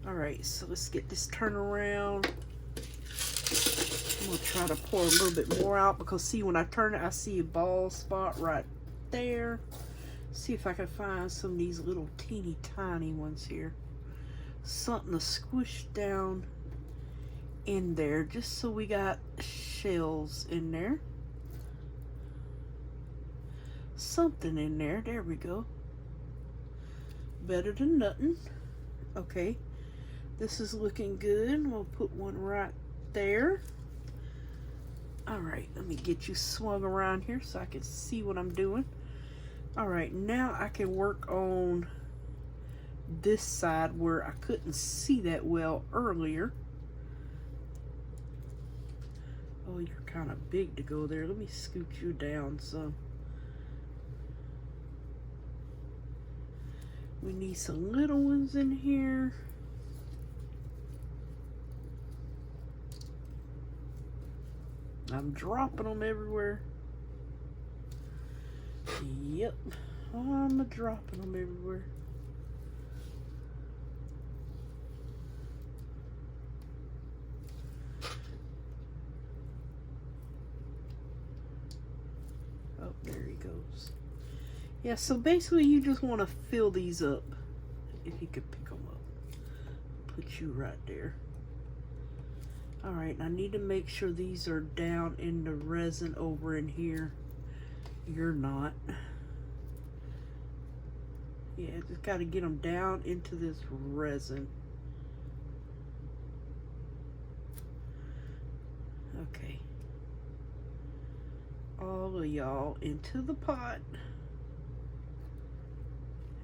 Speaker 1: Alright, so let's get this turned around. I'm going to try to pour a little bit more out because see, when I turn it, I see a bald spot right there. See if I can find some of these little teeny tiny ones here. Something to squish down in there just so we got shells in there. Something in there. There we go. Better than nothing. Okay. This is looking good. We'll put one right there. Alright, let me get you swung around here so I can see what I'm doing. Alright, now I can work on this side where I couldn't see that well earlier. Oh, you're kind of big to go there. Let me scoot you down some. We need some little ones in here. I'm dropping them everywhere. Yep, I'm dropping them everywhere. Oh, there he goes. Yeah, so basically you just want to fill these up. If you could pick them up. Put you right there. Alright, I need to make sure these are down in the resin over in here. You're not. Yeah, just got to get them down into this resin. Okay. All of y'all into the pot.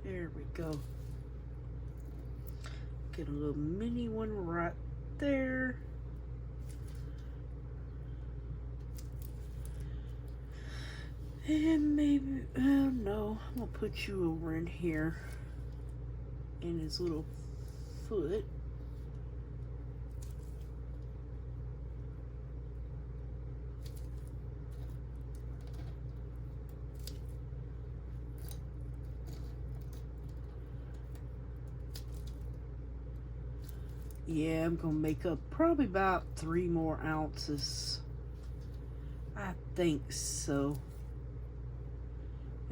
Speaker 1: There we go. Get a little mini one right there. And maybe, no, I'm gonna put you over in here in his little foot. Yeah, I'm gonna make up probably about 3 more ounces. I think so.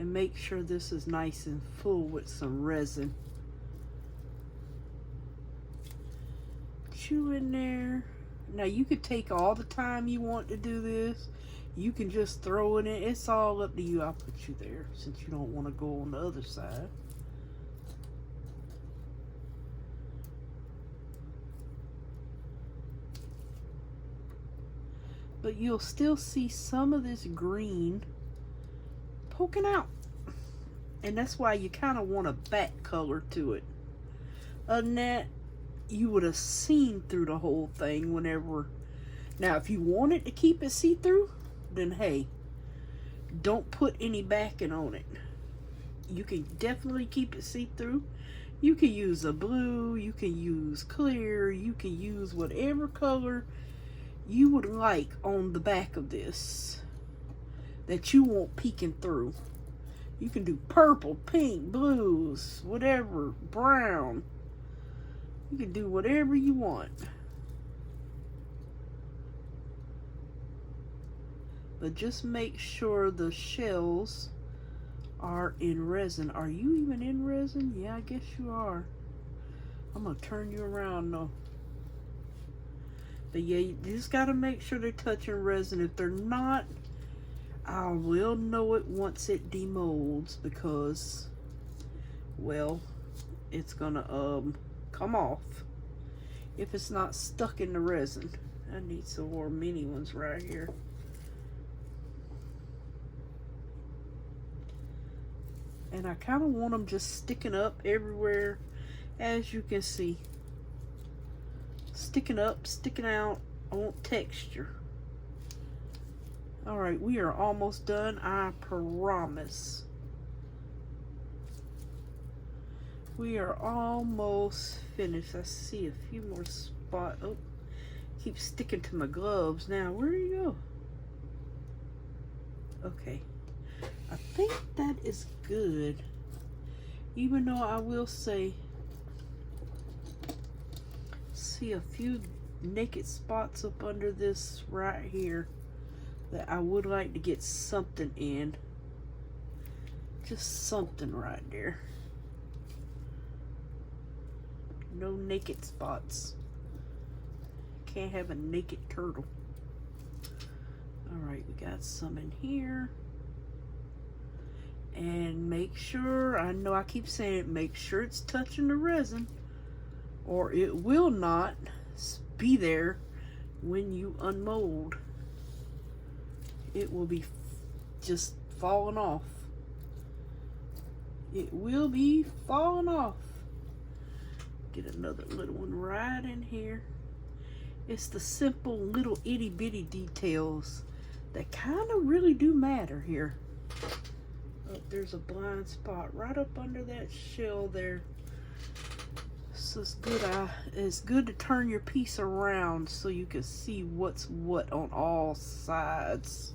Speaker 1: And make sure this is nice and full with some resin. Chew in there. Now you could take all the time you want to do this. You can just throw it in. It's all up to you. I'll put you there since you don't want to go on the other side. But you'll still see some of this green poking out, and that's why you kind of want a back color to it. Other than that, you would have seen through the whole thing whenever. Now if you wanted to keep it see-through, then hey, don't put any backing on it. You can definitely keep it see-through. You can use a blue, you can use clear, you can use whatever color you would like on the back of this that you want peeking through. You can do purple, pink, blues, whatever, brown. You can do whatever you want. But just make sure the shells are in resin. Are you even in resin? Yeah, I guess you are. I'm gonna turn you around though. But yeah, you just gotta make sure they're touching resin. If they're not, I will know it once it demolds because, well, it's gonna come off if it's not stuck in the resin. I need some more mini ones right here. And I kind of want them just sticking up everywhere, as you can see. Sticking up, sticking out. I want texture. Alright, we are almost done, I promise. We are almost finished. I see a few more spots. Oh, keep sticking to my gloves now. Where do you go? Okay. I think that is good. Even though I will say, see a few naked spots up under this right here that I would like to get something in. Just something right there. No naked spots. Can't have a naked turtle. Alright, we got some in here. And make sure, I know I keep saying it, make sure it's touching the resin, or it will not be there when you unmold. It will be just falling off. It will be falling off. get another little one right in here. It's the simple little itty bitty details that kind of really do matter here. Oh, there's a blind spot right up under that shell there. So it's good to turn your piece around so you can see what's what on all sides.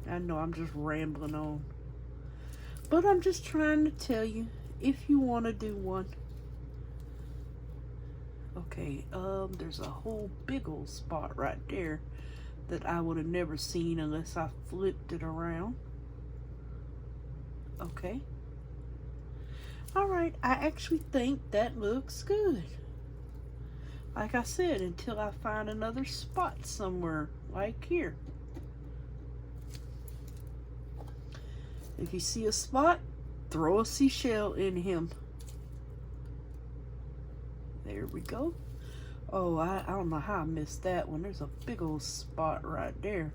Speaker 1: I know I'm just rambling on, but I'm just trying to tell you if you want to do one. Okay, there's a whole big old spot right there that I would have never seen unless I flipped it around. Okay. Alright, I actually think that looks good. Like I said, until I find another spot somewhere, like here. If you see a spot, throw a seashell in him. There we go. Oh, I don't know how I missed that one. There's a big old spot right there.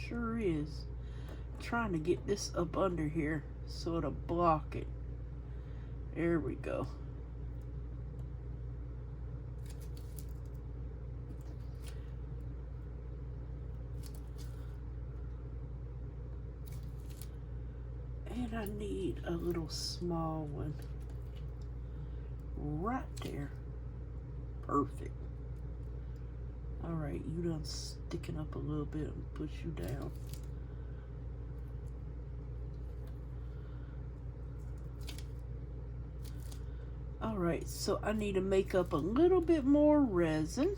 Speaker 1: Sure is. I'm trying to get this up under here so it'll block it. There we go. And I need a little small one right there. Perfect. Alright, you done sticking up a little bit and push you down. Alright, so I need to make up a little bit more resin.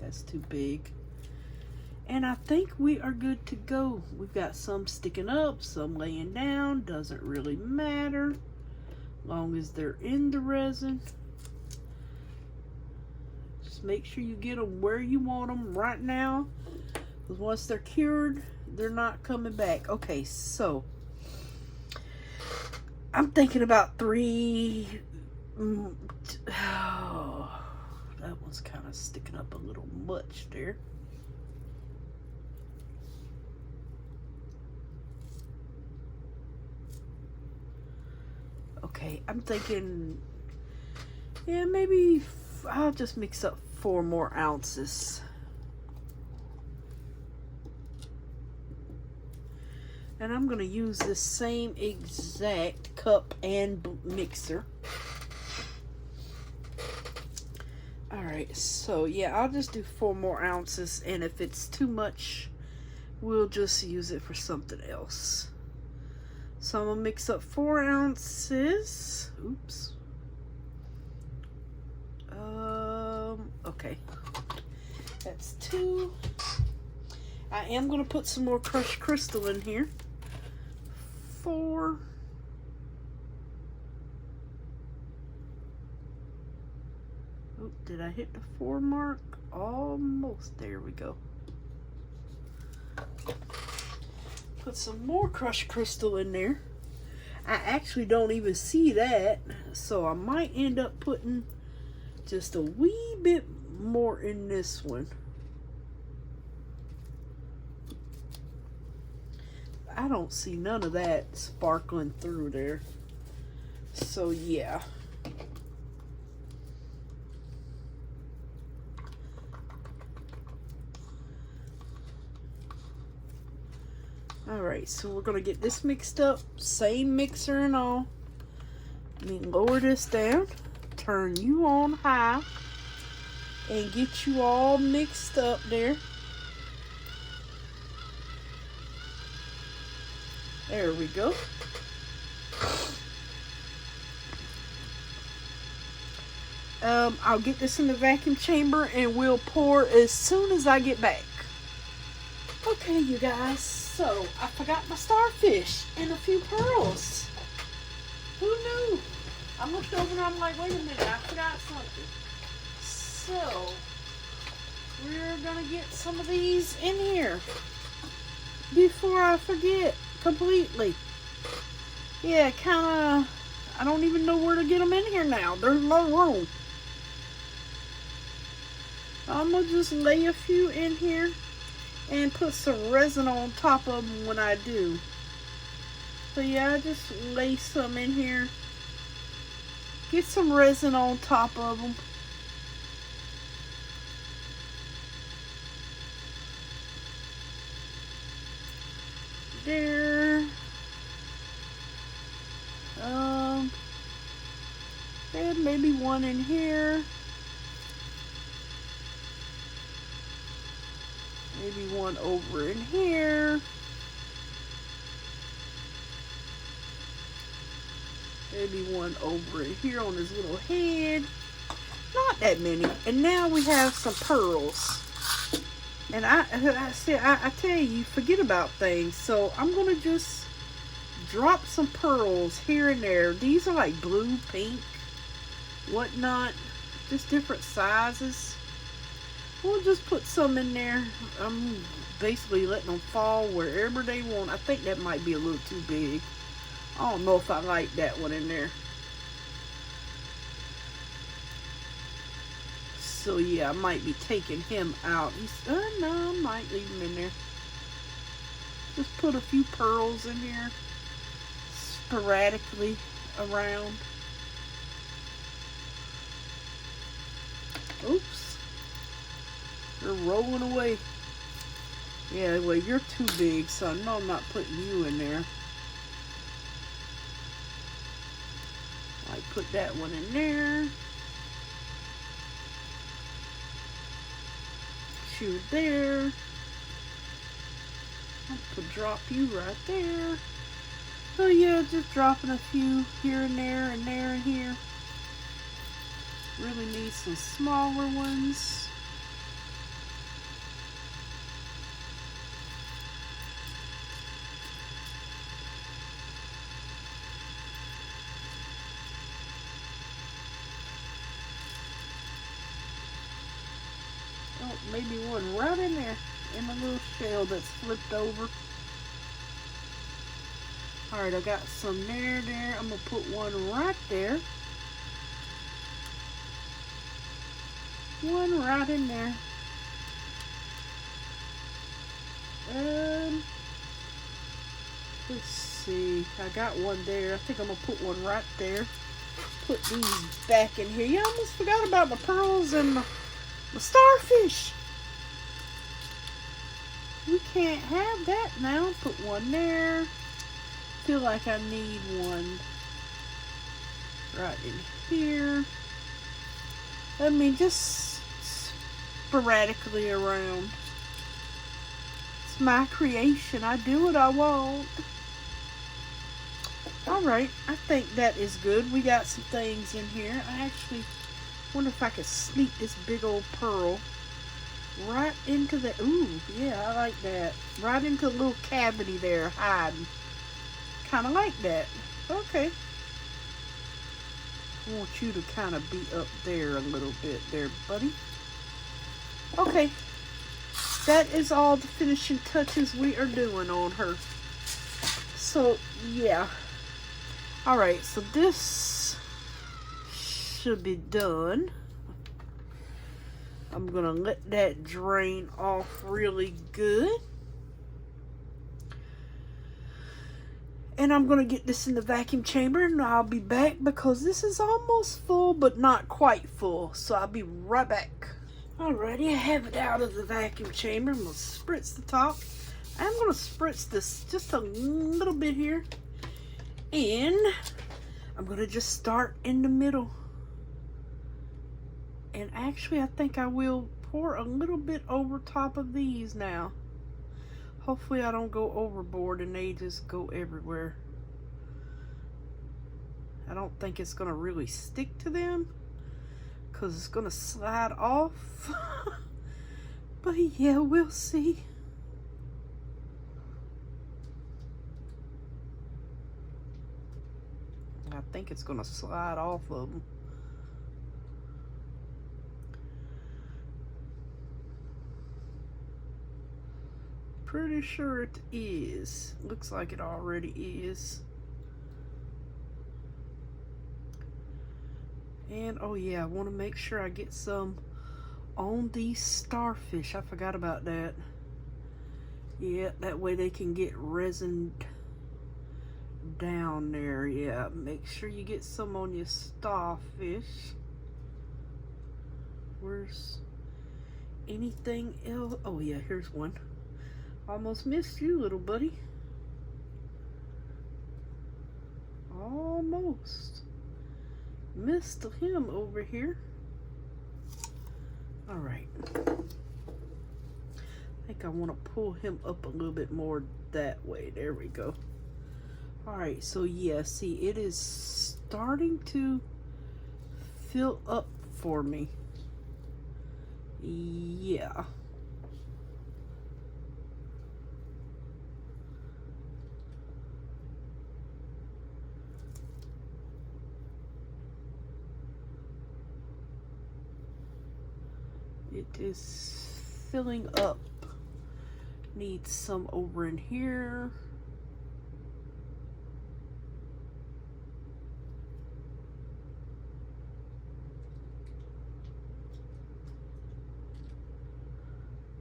Speaker 1: That's too big. And I think we are good to go. We've got some sticking up, some laying down. Doesn't really matter. Long as they're in the resin. Just make sure you get them where you want them right now. Because once they're cured, they're not coming back. Okay, so I'm thinking about 3. Oh, that one's kind of sticking up a little much there. Okay, I'm thinking, yeah, maybe I'll just mix up 4 more ounces. And I'm going to use the same exact cup and mixer. Alright, so yeah, I'll just do 4 more ounces, and if it's too much, we'll just use it for something else. So I'm going to mix up 4 ounces. Oops. Okay. That's 2. I am going to put some more crushed crystal in here. 4. Oh, did I hit the 4 mark? Almost. There we go. Put some more crushed crystal in there. I actually don't even see that, so I might end up putting just a wee bit more in this one. I don't see none of that sparkling through there, so yeah. Alright, so we're going to get this mixed up. Same mixer and all. Let me lower this down. Turn you on high. And get you all mixed up there. There we go. I'll get this in the vacuum chamber and we'll pour as soon as I get back. Okay, you guys. So, I forgot my starfish and a few pearls. Who knew? I looked over and I'm like, wait a minute, I forgot something. So, we're going to get some of these in here before I forget completely. Yeah, kind of, I don't even know where to get them in here now. There's no room. I'm going to just lay a few in here and put some resin on top of them when I do. So yeah, I just lay some in here. Get some resin on top of them. There. And maybe one in here. Maybe one over in here. Maybe one over in here on his little head. Not that many. And now we have some pearls. And I tell you, forget about things. So I'm going to just drop some pearls here and there. These are like blue, pink, whatnot. Just different sizes. We'll just put some in there. I'm basically letting them fall wherever they want. I think that might be a little too big. I don't know if I like that one in there. So yeah, I might be taking him out. No, I might leave him in there. Just put a few pearls in here sporadically around. Oops. They're rolling away. Yeah, well, you're too big, so no, I'm not putting you in there. I put that one in there. You there. I'll drop you right there. So yeah, just dropping a few here and there and there and here. Really need some smaller ones. Oh, maybe one right in there in the little shell that's flipped over. Alright, I got some there. I'm going to put one right there. One right in there. Let's see. I got one there. I think I'm going to put one right there. Put these back in here. Yeah, I almost forgot about my pearls and my starfish. We can't have that now. Put one there. Feel like I need one right in here. I mean, just sporadically around. It's my creation. I do what I want. Alright, I think that is good. We got some things in here. I actually wonder if I could sneak this big old pearl right into the... Ooh, yeah, I like that. Right into the little cavity there, hiding. Kind of like that. Okay. I want you to kind of be up there a little bit there, buddy. Okay. That is all the finishing touches we are doing on her. So, yeah. Alright, so this should be done. I'm going to let that drain off really good. And I'm going to get this in the vacuum chamber and I'll be back because this is almost full but not quite full. So I'll be right back. Alrighty, I have it out of the vacuum chamber. I'm going to spritz the top. I'm going to spritz this just a little bit here. And I'm going to just start in the middle. And actually, I think I will pour a little bit over top of these now. Hopefully I don't go overboard and they just go everywhere. I don't think it's going to really stick to them because it's going to slide off. But yeah, we'll see. I think it's going to slide off of them. Pretty sure it is. Looks like it already is. And oh yeah, I want to make sure I get some on these starfish. I forgot about that. Yeah, that way they can get resined down there. Yeah, make sure you get some on your starfish. Where's anything else? Oh yeah, here's one. Almost missed you, little buddy. Almost missed him over here. All right, I think I want to pull him up a little bit more that way. There we go. All right, so yeah, see, it is starting to fill up for me. Yeah. It is filling up. Needs some over in here.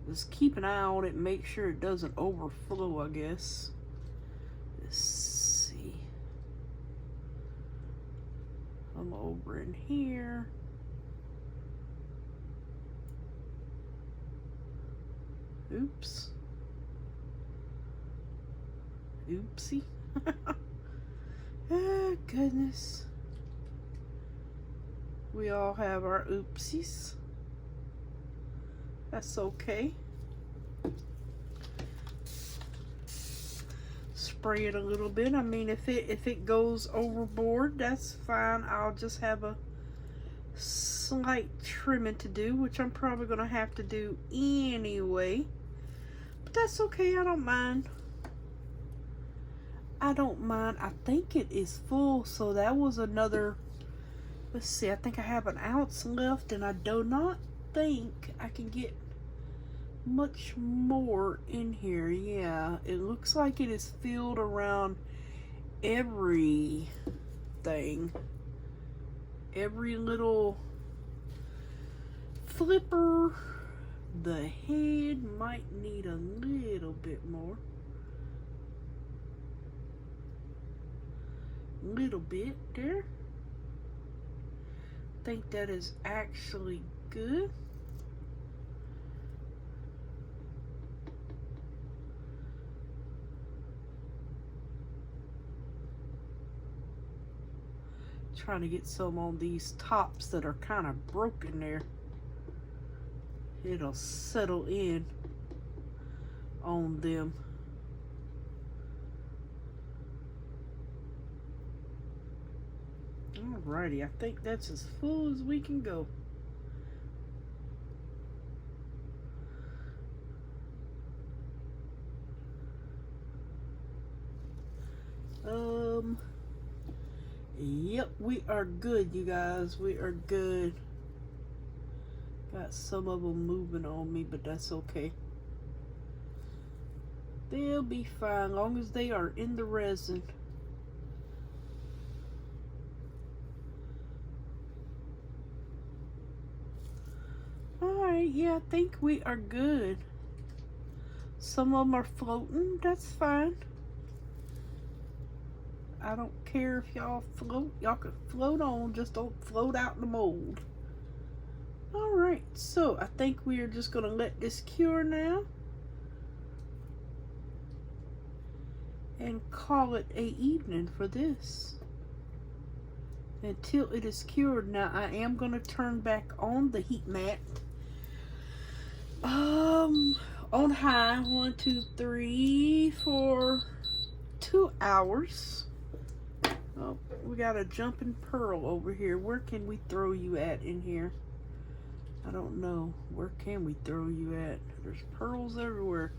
Speaker 1: Just keep an eye on it and make sure it doesn't overflow, I guess. Let's see. I'm over in here. Oops. Oopsie. Oh, goodness. We all have our oopsies. That's okay. Spray it a little bit. I mean, if it goes overboard, that's fine. I'll just have a slight trimming to do, which I'm probably gonna have to do anyway. But that's okay. I don't mind. I don't mind. I think it is full, so that was another. Let's see. I think I have an ounce left, and I do not think I can get much more in here. Yeah, it looks like it is filled around everything. Every little flipper. The head might need a little bit more. Little bit there. I think that is actually good. Trying to get some on these tops that are kind of broken there. It'll settle in on them. Alrighty, I think that's as full as we can go. Yep, we are good, you guys. We are good. Got some of them moving on me, but that's okay. They'll be fine, long as they are in the resin. Alright, yeah, I think we are good. Some of them are floating, that's fine. I don't care if y'all float. Y'all can float on, just don't float out in the mold. Alright, so I think we are just going to let this cure now. And call it a evening for this. Until it is cured. Now I am going to turn back on the heat mat. On high. 1, 2, 3, for 2 hours. Oh, we got a jumping pearl over here. Where can we throw you at in here? I don't know. Where can we throw you at? There's pearls everywhere.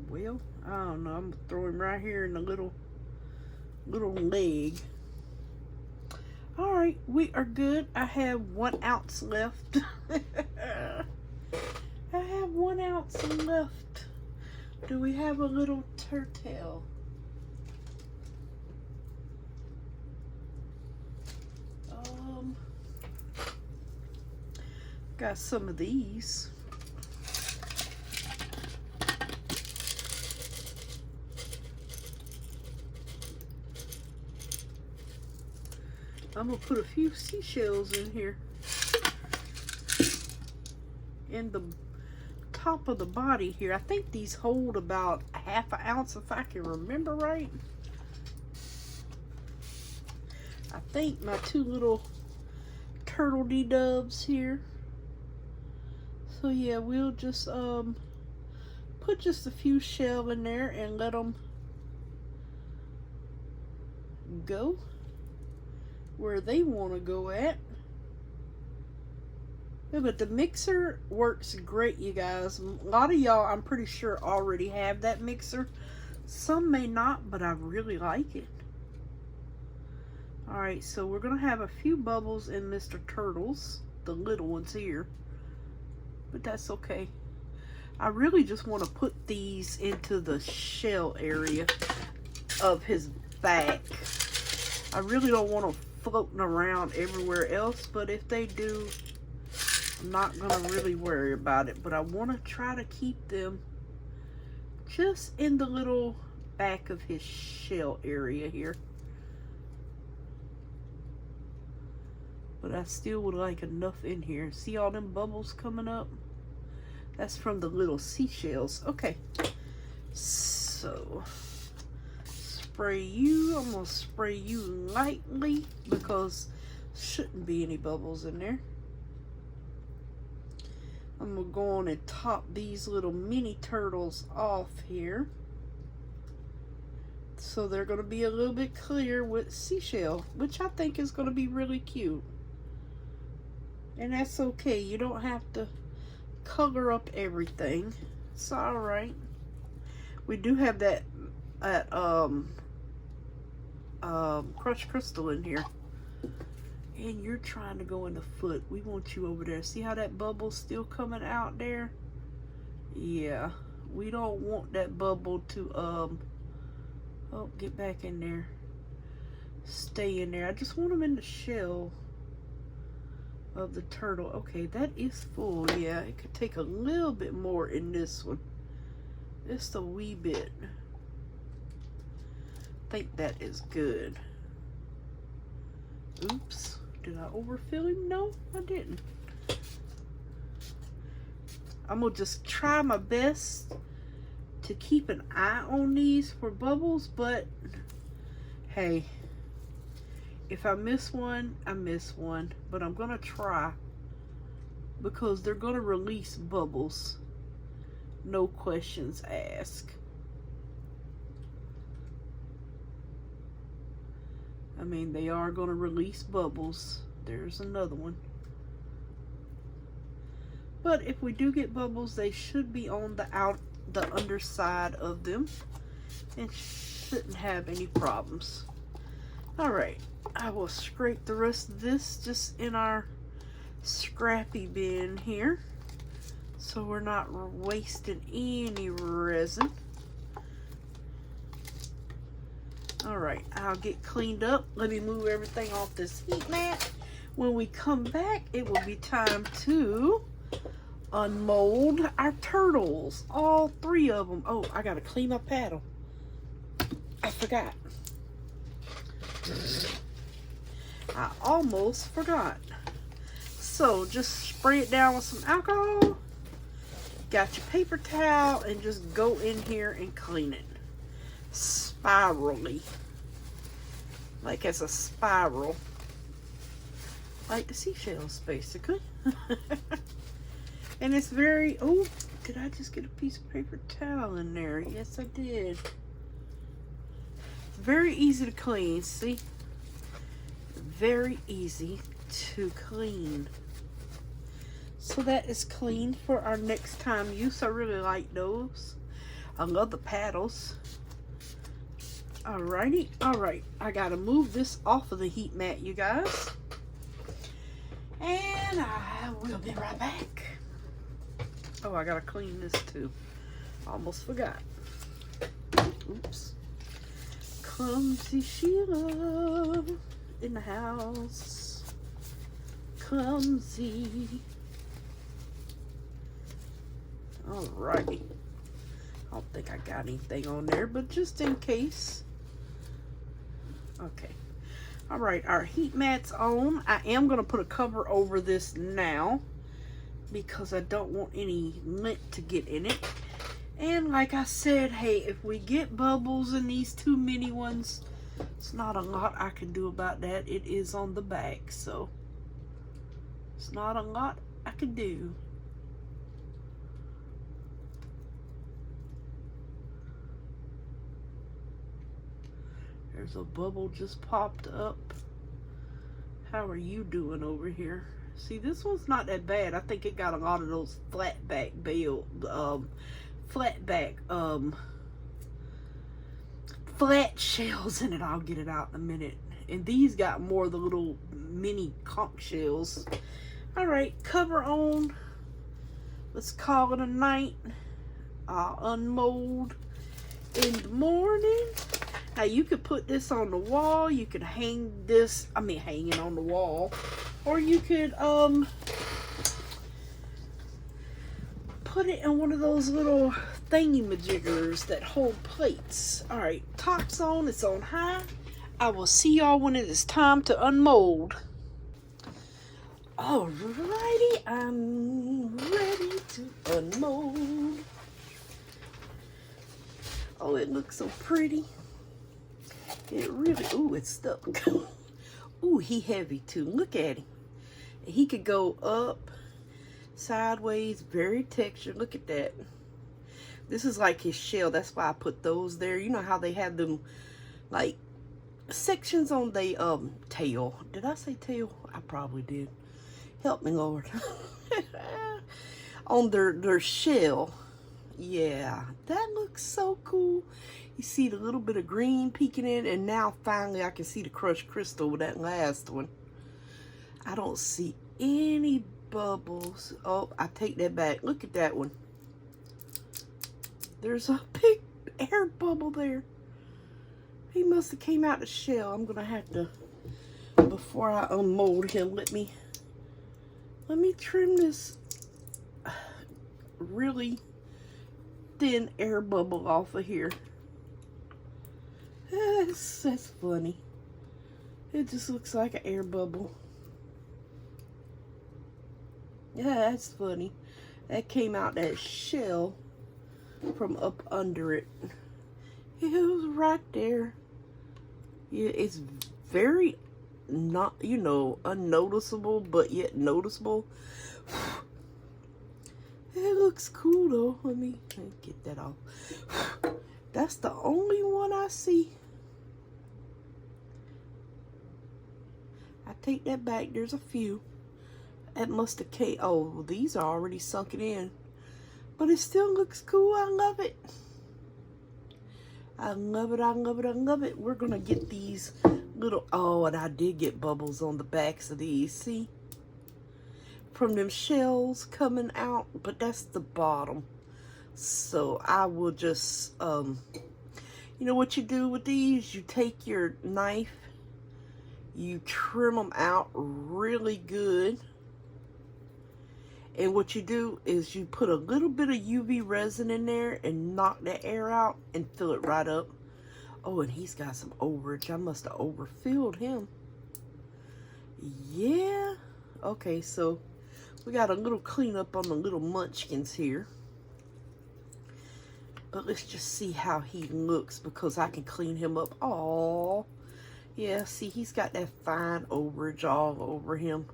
Speaker 1: Well, I don't know. I'm gonna throw him right here in the little leg. Alright, we are good. I have 1 ounce left. I have 1 ounce left. Do we have a little turtle? Got some of these. I'm gonna put a few seashells in here. In the top of the body here. I think these hold about ½ an ounce if I can remember right. I think my two little turtle dubs here. So yeah, we'll just put just a few shell in there and let them go where they want to go at. Yeah, but the mixer works great, you guys. A lot of y'all, I'm pretty sure, already have that mixer. Some may not, but I really like it. Alright, so we're going to have a few bubbles in Mr. Turtle's, the little ones here. But that's okay. I really just want to put these into the shell area of his back. I really don't want them floating around everywhere else, but if they do, I'm not going to really worry about it. But I want to try to keep them just in the little back of his shell area here. But I still would like enough in here. See all them bubbles coming up? That's from the little seashells. Okay. So, spray you. I'm going to spray you lightly because shouldn't be any bubbles in there. I'm going to go on and top these little mini turtles off here. So they're going to be a little bit clear with seashell, which I think is going to be really cute. And that's okay. You don't have to color up everything. It's alright. We do have that crushed crystal in here. And you're trying to go in the foot. We want you over there. See how that bubble's still coming out there? Yeah. We don't want that bubble to oh, get back in there. Stay in there. I just want them in the shell of the turtle. Okay, that is full. Yeah, it could take a little bit more in this one. Just a wee bit. I think that is good. Oops. Did I overfill him? No, I didn't. I'm gonna just try my best to keep an eye on these for bubbles, but hey, if I miss one, I miss one. But I'm gonna try because they're gonna release bubbles. No questions asked. I mean, they are going to release bubbles. There's another one. But if we do get bubbles, they should be on the underside of them and shouldn't have any problems. Alright, I will scrape the rest of this just in our scrappy bin here, so we're not wasting any resin. Alright, I'll get cleaned up. Let me move everything off this heat mat. When we come back, it will be time to unmold our turtles. All 3 of them. Oh, I gotta clean my paddle. I forgot. I almost forgot. So, just spray it down with some alcohol. Got your paper towel and just go in here and clean it. Spirally, like as a spiral, like the seashells basically. And it's very, oh, did I just get a piece of paper towel in there? Yes, I did. It's very easy to clean. See, very easy to clean. So that is clean for our next time use. I really like those. I love the paddles. Alrighty, alright. I gotta move this off of the heat mat, you guys. And I will be right back. Oh, I gotta clean this too. Almost forgot. Oops. Clumsy Sheila in the house. Clumsy. Alrighty. I don't think I got anything on there, but just in case. Okay. All right, our heat mat's on. I am going to put a cover over this now because I don't want any lint to get in it. And like I said, hey, if we get bubbles in these two mini ones, it's not a lot I can do about that. It is on the back, so it's not a lot I can do. There's a bubble just popped up. How are you doing over here? See, this one's not that bad. I think it got a lot of those flat shells in it. I'll get it out in a minute. And these got more of the little mini conch shells. All right, cover on. Let's call it a night. I'll unmold in the morning. Now you could put this on the wall. You could hang this, hang it on the wall. Or you could put it in one of those little thingy-majiggers that hold plates. All right, top's on, it's on high. I will see y'all when it is time to unmold. Alrighty, I'm ready to unmold. Oh, it looks so pretty. It really, ooh, it's stuck. Ooh, he heavy too. Look at him. He could go up, sideways, very textured. Look at that. This is like his shell. That's why I put those there. You know how they have them like sections on their tail. Did I say tail? I probably did. Help me, Lord. On their shell. Yeah, that looks so cool. You see the little bit of green peeking in, and now finally I can see the crushed crystal with that last one. I don't see any bubbles. Oh, I take that back. Look at that one. There's a big air bubble there. He must have came out the shell. I'm gonna have to, before I unmold him, let me trim this really thin air bubble off of here. That's funny. It just looks like an air bubble. Yeah, that's funny. That came out that shell from up under it. It was right there. Yeah, it's very not, unnoticeable, but yet noticeable. It looks cool though. Let me get that off. That's the only one I see. I take that back. There's a few. That must have came. Oh, these are already sunken in. But it still looks cool. I love it. I love it. I love it. I love it. We're going to get these little. Oh, and I did get bubbles on the backs of these. See? From them shells coming out. But that's the bottom. So I will just, you know what you do with these? You take your knife, you trim them out really good. And what you do is you put a little bit of UV resin in there and knock that air out and fill it right up. Oh, and he's got some overage. I must have overfilled him. Yeah. Okay, so we got a little cleanup on the little munchkins here. But let's just see how he looks because I can clean him up. Oh, yeah, see, he's got that fine overage all over him.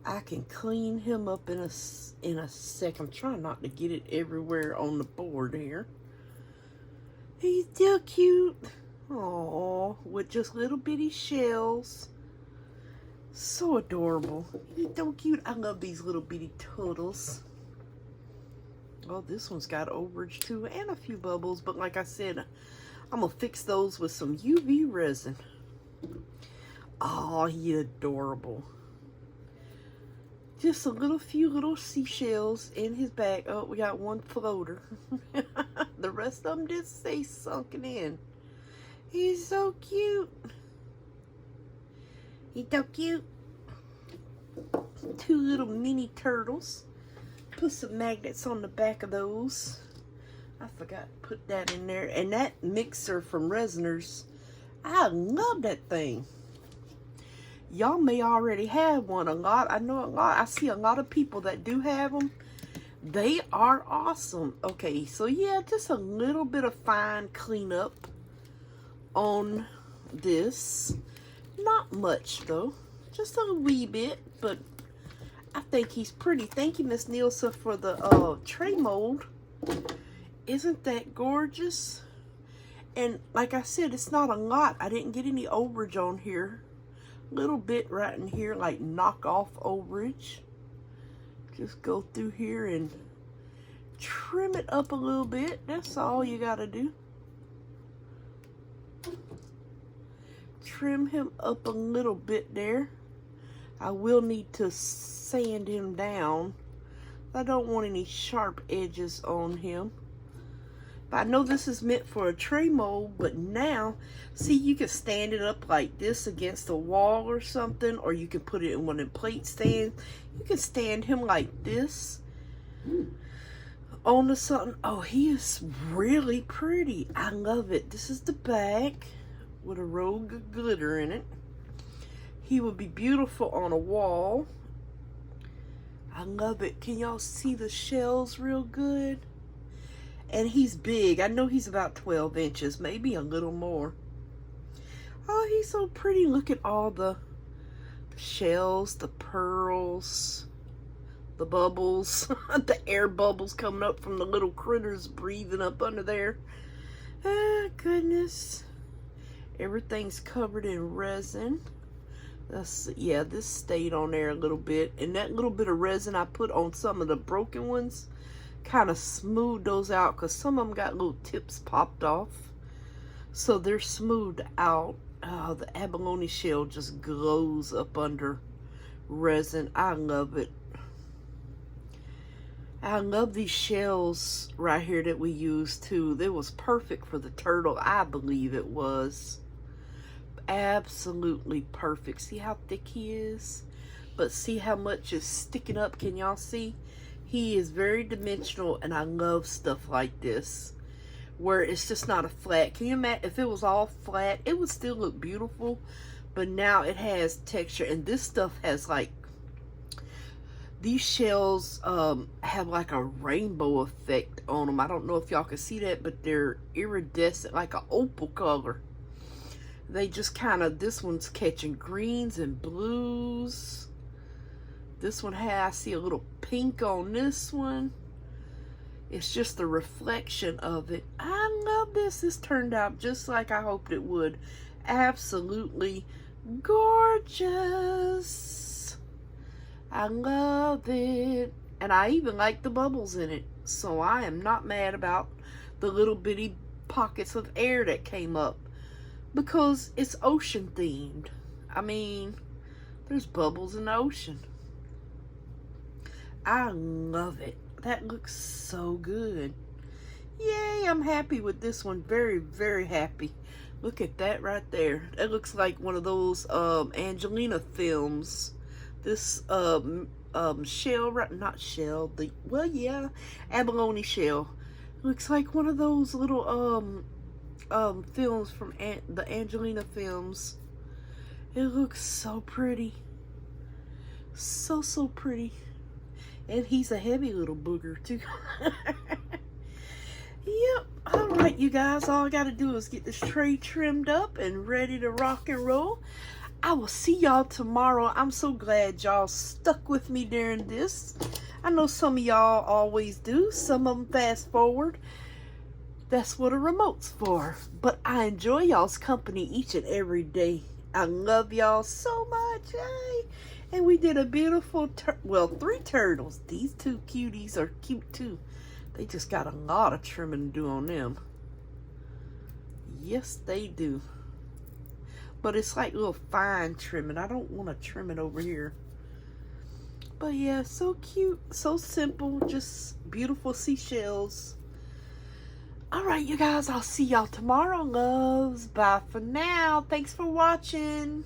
Speaker 1: I can clean him up in a sec. I'm trying not to get it everywhere on the board here. He's still cute. Oh, with just little bitty shells. So adorable. He's so cute. I love these little bitty turtles. Oh, this one's got overage too and a few bubbles. But like I said, I'm going to fix those with some UV resin. Oh, he's adorable. Just a few little seashells in his back. Oh, we got one floater. The rest of them just stay sunken in. He's so cute. He's so cute. Two little mini turtles. Put some magnets on the back of those. I forgot to put that in there. And that mixer from Resiners, I love that thing. Y'all may already have one. I see a lot of people that do have them. They are awesome. Okay, so yeah, just a little bit of fine cleanup on this. Not much though, just a wee bit, but I think he's pretty. Thank you, Miss Nielsa, for the tray mold. Isn't that gorgeous? And like I said, it's not a lot. I didn't get any overage on here. Little bit right in here, like knockoff overage. Just go through here and trim it up a little bit. That's all you gotta do. Trim him up a little bit there. I will need to sand him down. I don't want any sharp edges on him. But I know this is meant for a tray mold, but now, see, you can stand it up like this against the wall or something, or you can put it in one of the plate stands. You can stand him like this onto something. Oh, he is really pretty. I love it. This is the back with a rogue of glitter in it. He would be beautiful on a wall. I love it. Can y'all see the shells real good? And he's big. I know he's about 12 inches, maybe a little more. Oh, he's so pretty. Look at all the shells, the pearls, the bubbles, the air bubbles coming up from the little critters breathing up under there. Ah, goodness. Everything's covered in resin. Yeah, this stayed on there a little bit. And that little bit of resin I put on some of the broken ones kind of smoothed those out, because some of them got little tips popped off. So they're smoothed out. Oh, the abalone shell just glows up under resin. I love it. I love these shells right here that we used too. It was perfect for the turtle. I believe it was. Absolutely perfect. See how thick he is? But see how much is sticking up? Can y'all see? He is very dimensional, and I love stuff like this, where it's just not a flat. Can you imagine if it was all flat? It would still look beautiful, but now it has texture, and this stuff has like, these shells have like a rainbow effect on them. I don't know if y'all can see that, but they're iridescent, like an opal color. They just kind of, this one's catching greens and blues. This one has, I see a little pink on this one. It's just the reflection of it. I love this. This turned out just like I hoped it would. Absolutely gorgeous. I love it. And I even like the bubbles in it. So I am not mad about the little bitty pockets of air that came up, because it's ocean themed. I mean, there's bubbles in the ocean. I love it. That looks so good. Yay, I'm happy with this one. Very, very happy. Look at that right there. That looks like one of those Angelina films. This shell, not shell, well, yeah, abalone shell. Looks like one of those little films from the Angelina films. It looks so pretty. So pretty. And he's a heavy little booger too. Yep. All right, you guys, all I gotta do is get this tray trimmed up and ready to rock and roll. I will see y'all tomorrow. I'm so glad y'all stuck with me during this. I know some of y'all always do. Some of them fast forward. That's what a remote's for. But I enjoy y'all's company each and every day. I love y'all so much. Yay. And we did a beautiful, 3 turtles. These 2 cuties are cute too. They just got a lot of trimming to do on them. Yes, they do. But it's like little fine trimming. I don't want to trim it over here. But yeah, so cute, so simple, just beautiful seashells. All right, you guys, I'll see y'all tomorrow, loves. Bye for now. Thanks for watching.